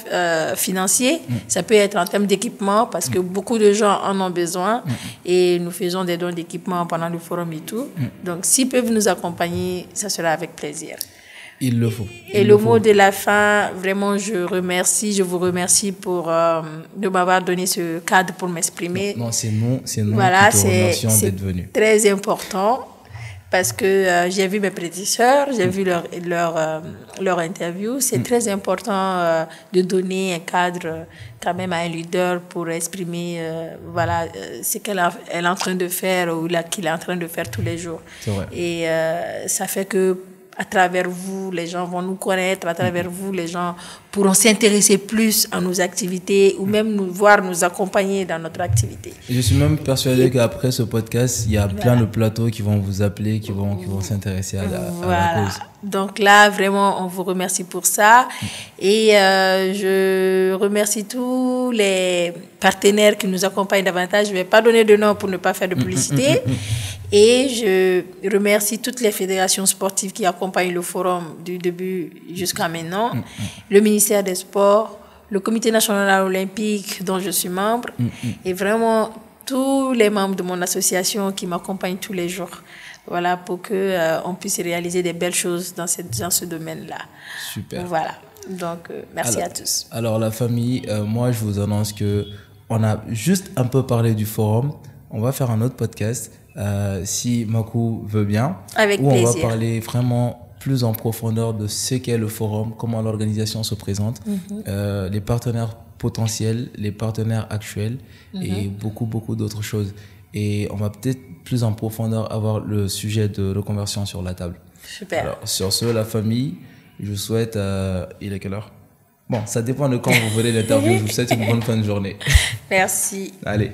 financier. Ça peut être en termes d'équipement parce que beaucoup de gens en ont besoin. Et nous faisons des dons d'équipement pendant le forum et tout. Donc, s'ils peuvent nous accompagner, ça sera avec plaisir. Il le faut. Et le mot de la fin, vraiment, je vous remercie de m'avoir donné ce cadre pour m'exprimer. Non, c'est nous voilà, qui te remercions d'être venu. C'est très important parce que j'ai vu mes prédécesseurs, j'ai vu leur interview. C'est très important de donner un cadre quand même à un leader pour exprimer ce qu'elle est en train de faire ou qu'il est en train de faire tous les jours. C'est vrai. Et ça fait que à travers vous, les gens vont nous connaître. À travers vous, les gens pourront s'intéresser plus à nos activités ou même nous accompagner dans notre activité. Je suis même persuadé qu'après ce podcast, il y a plein de plateaux qui vont vous appeler, qui vont s'intéresser à la cause. Donc là, vraiment, on vous remercie pour ça. Et je remercie tous les partenaires qui nous accompagnent davantage. Je ne vais pas donner de nom pour ne pas faire de publicité. Et je remercie toutes les fédérations sportives qui accompagnent le forum du début jusqu'à maintenant. Le ministère des Sports, le Comité national olympique dont je suis membre. Et vraiment, tous les membres de mon association qui m'accompagnent tous les jours. Voilà, pour qu'on puisse réaliser des belles choses dans ce domaine-là. Super. Voilà. Donc, merci à tous. Alors, la famille, moi, je vous annonce qu'on a juste un peu parlé du forum. On va faire un autre podcast, si Makou veut bien. Avec où plaisir. On va parler vraiment plus en profondeur de ce qu'est le forum, comment l'organisation se présente, les partenaires potentiels, les partenaires actuels et beaucoup d'autres choses. Et on va peut-être plus en profondeur avoir le sujet de reconversion sur la table. Super. Alors, sur ce, la famille, je vous souhaite... il est quelle heure? Bon, ça dépend de quand vous voulez l'interview. Je vous souhaite une bonne fin de journée. Merci. Allez.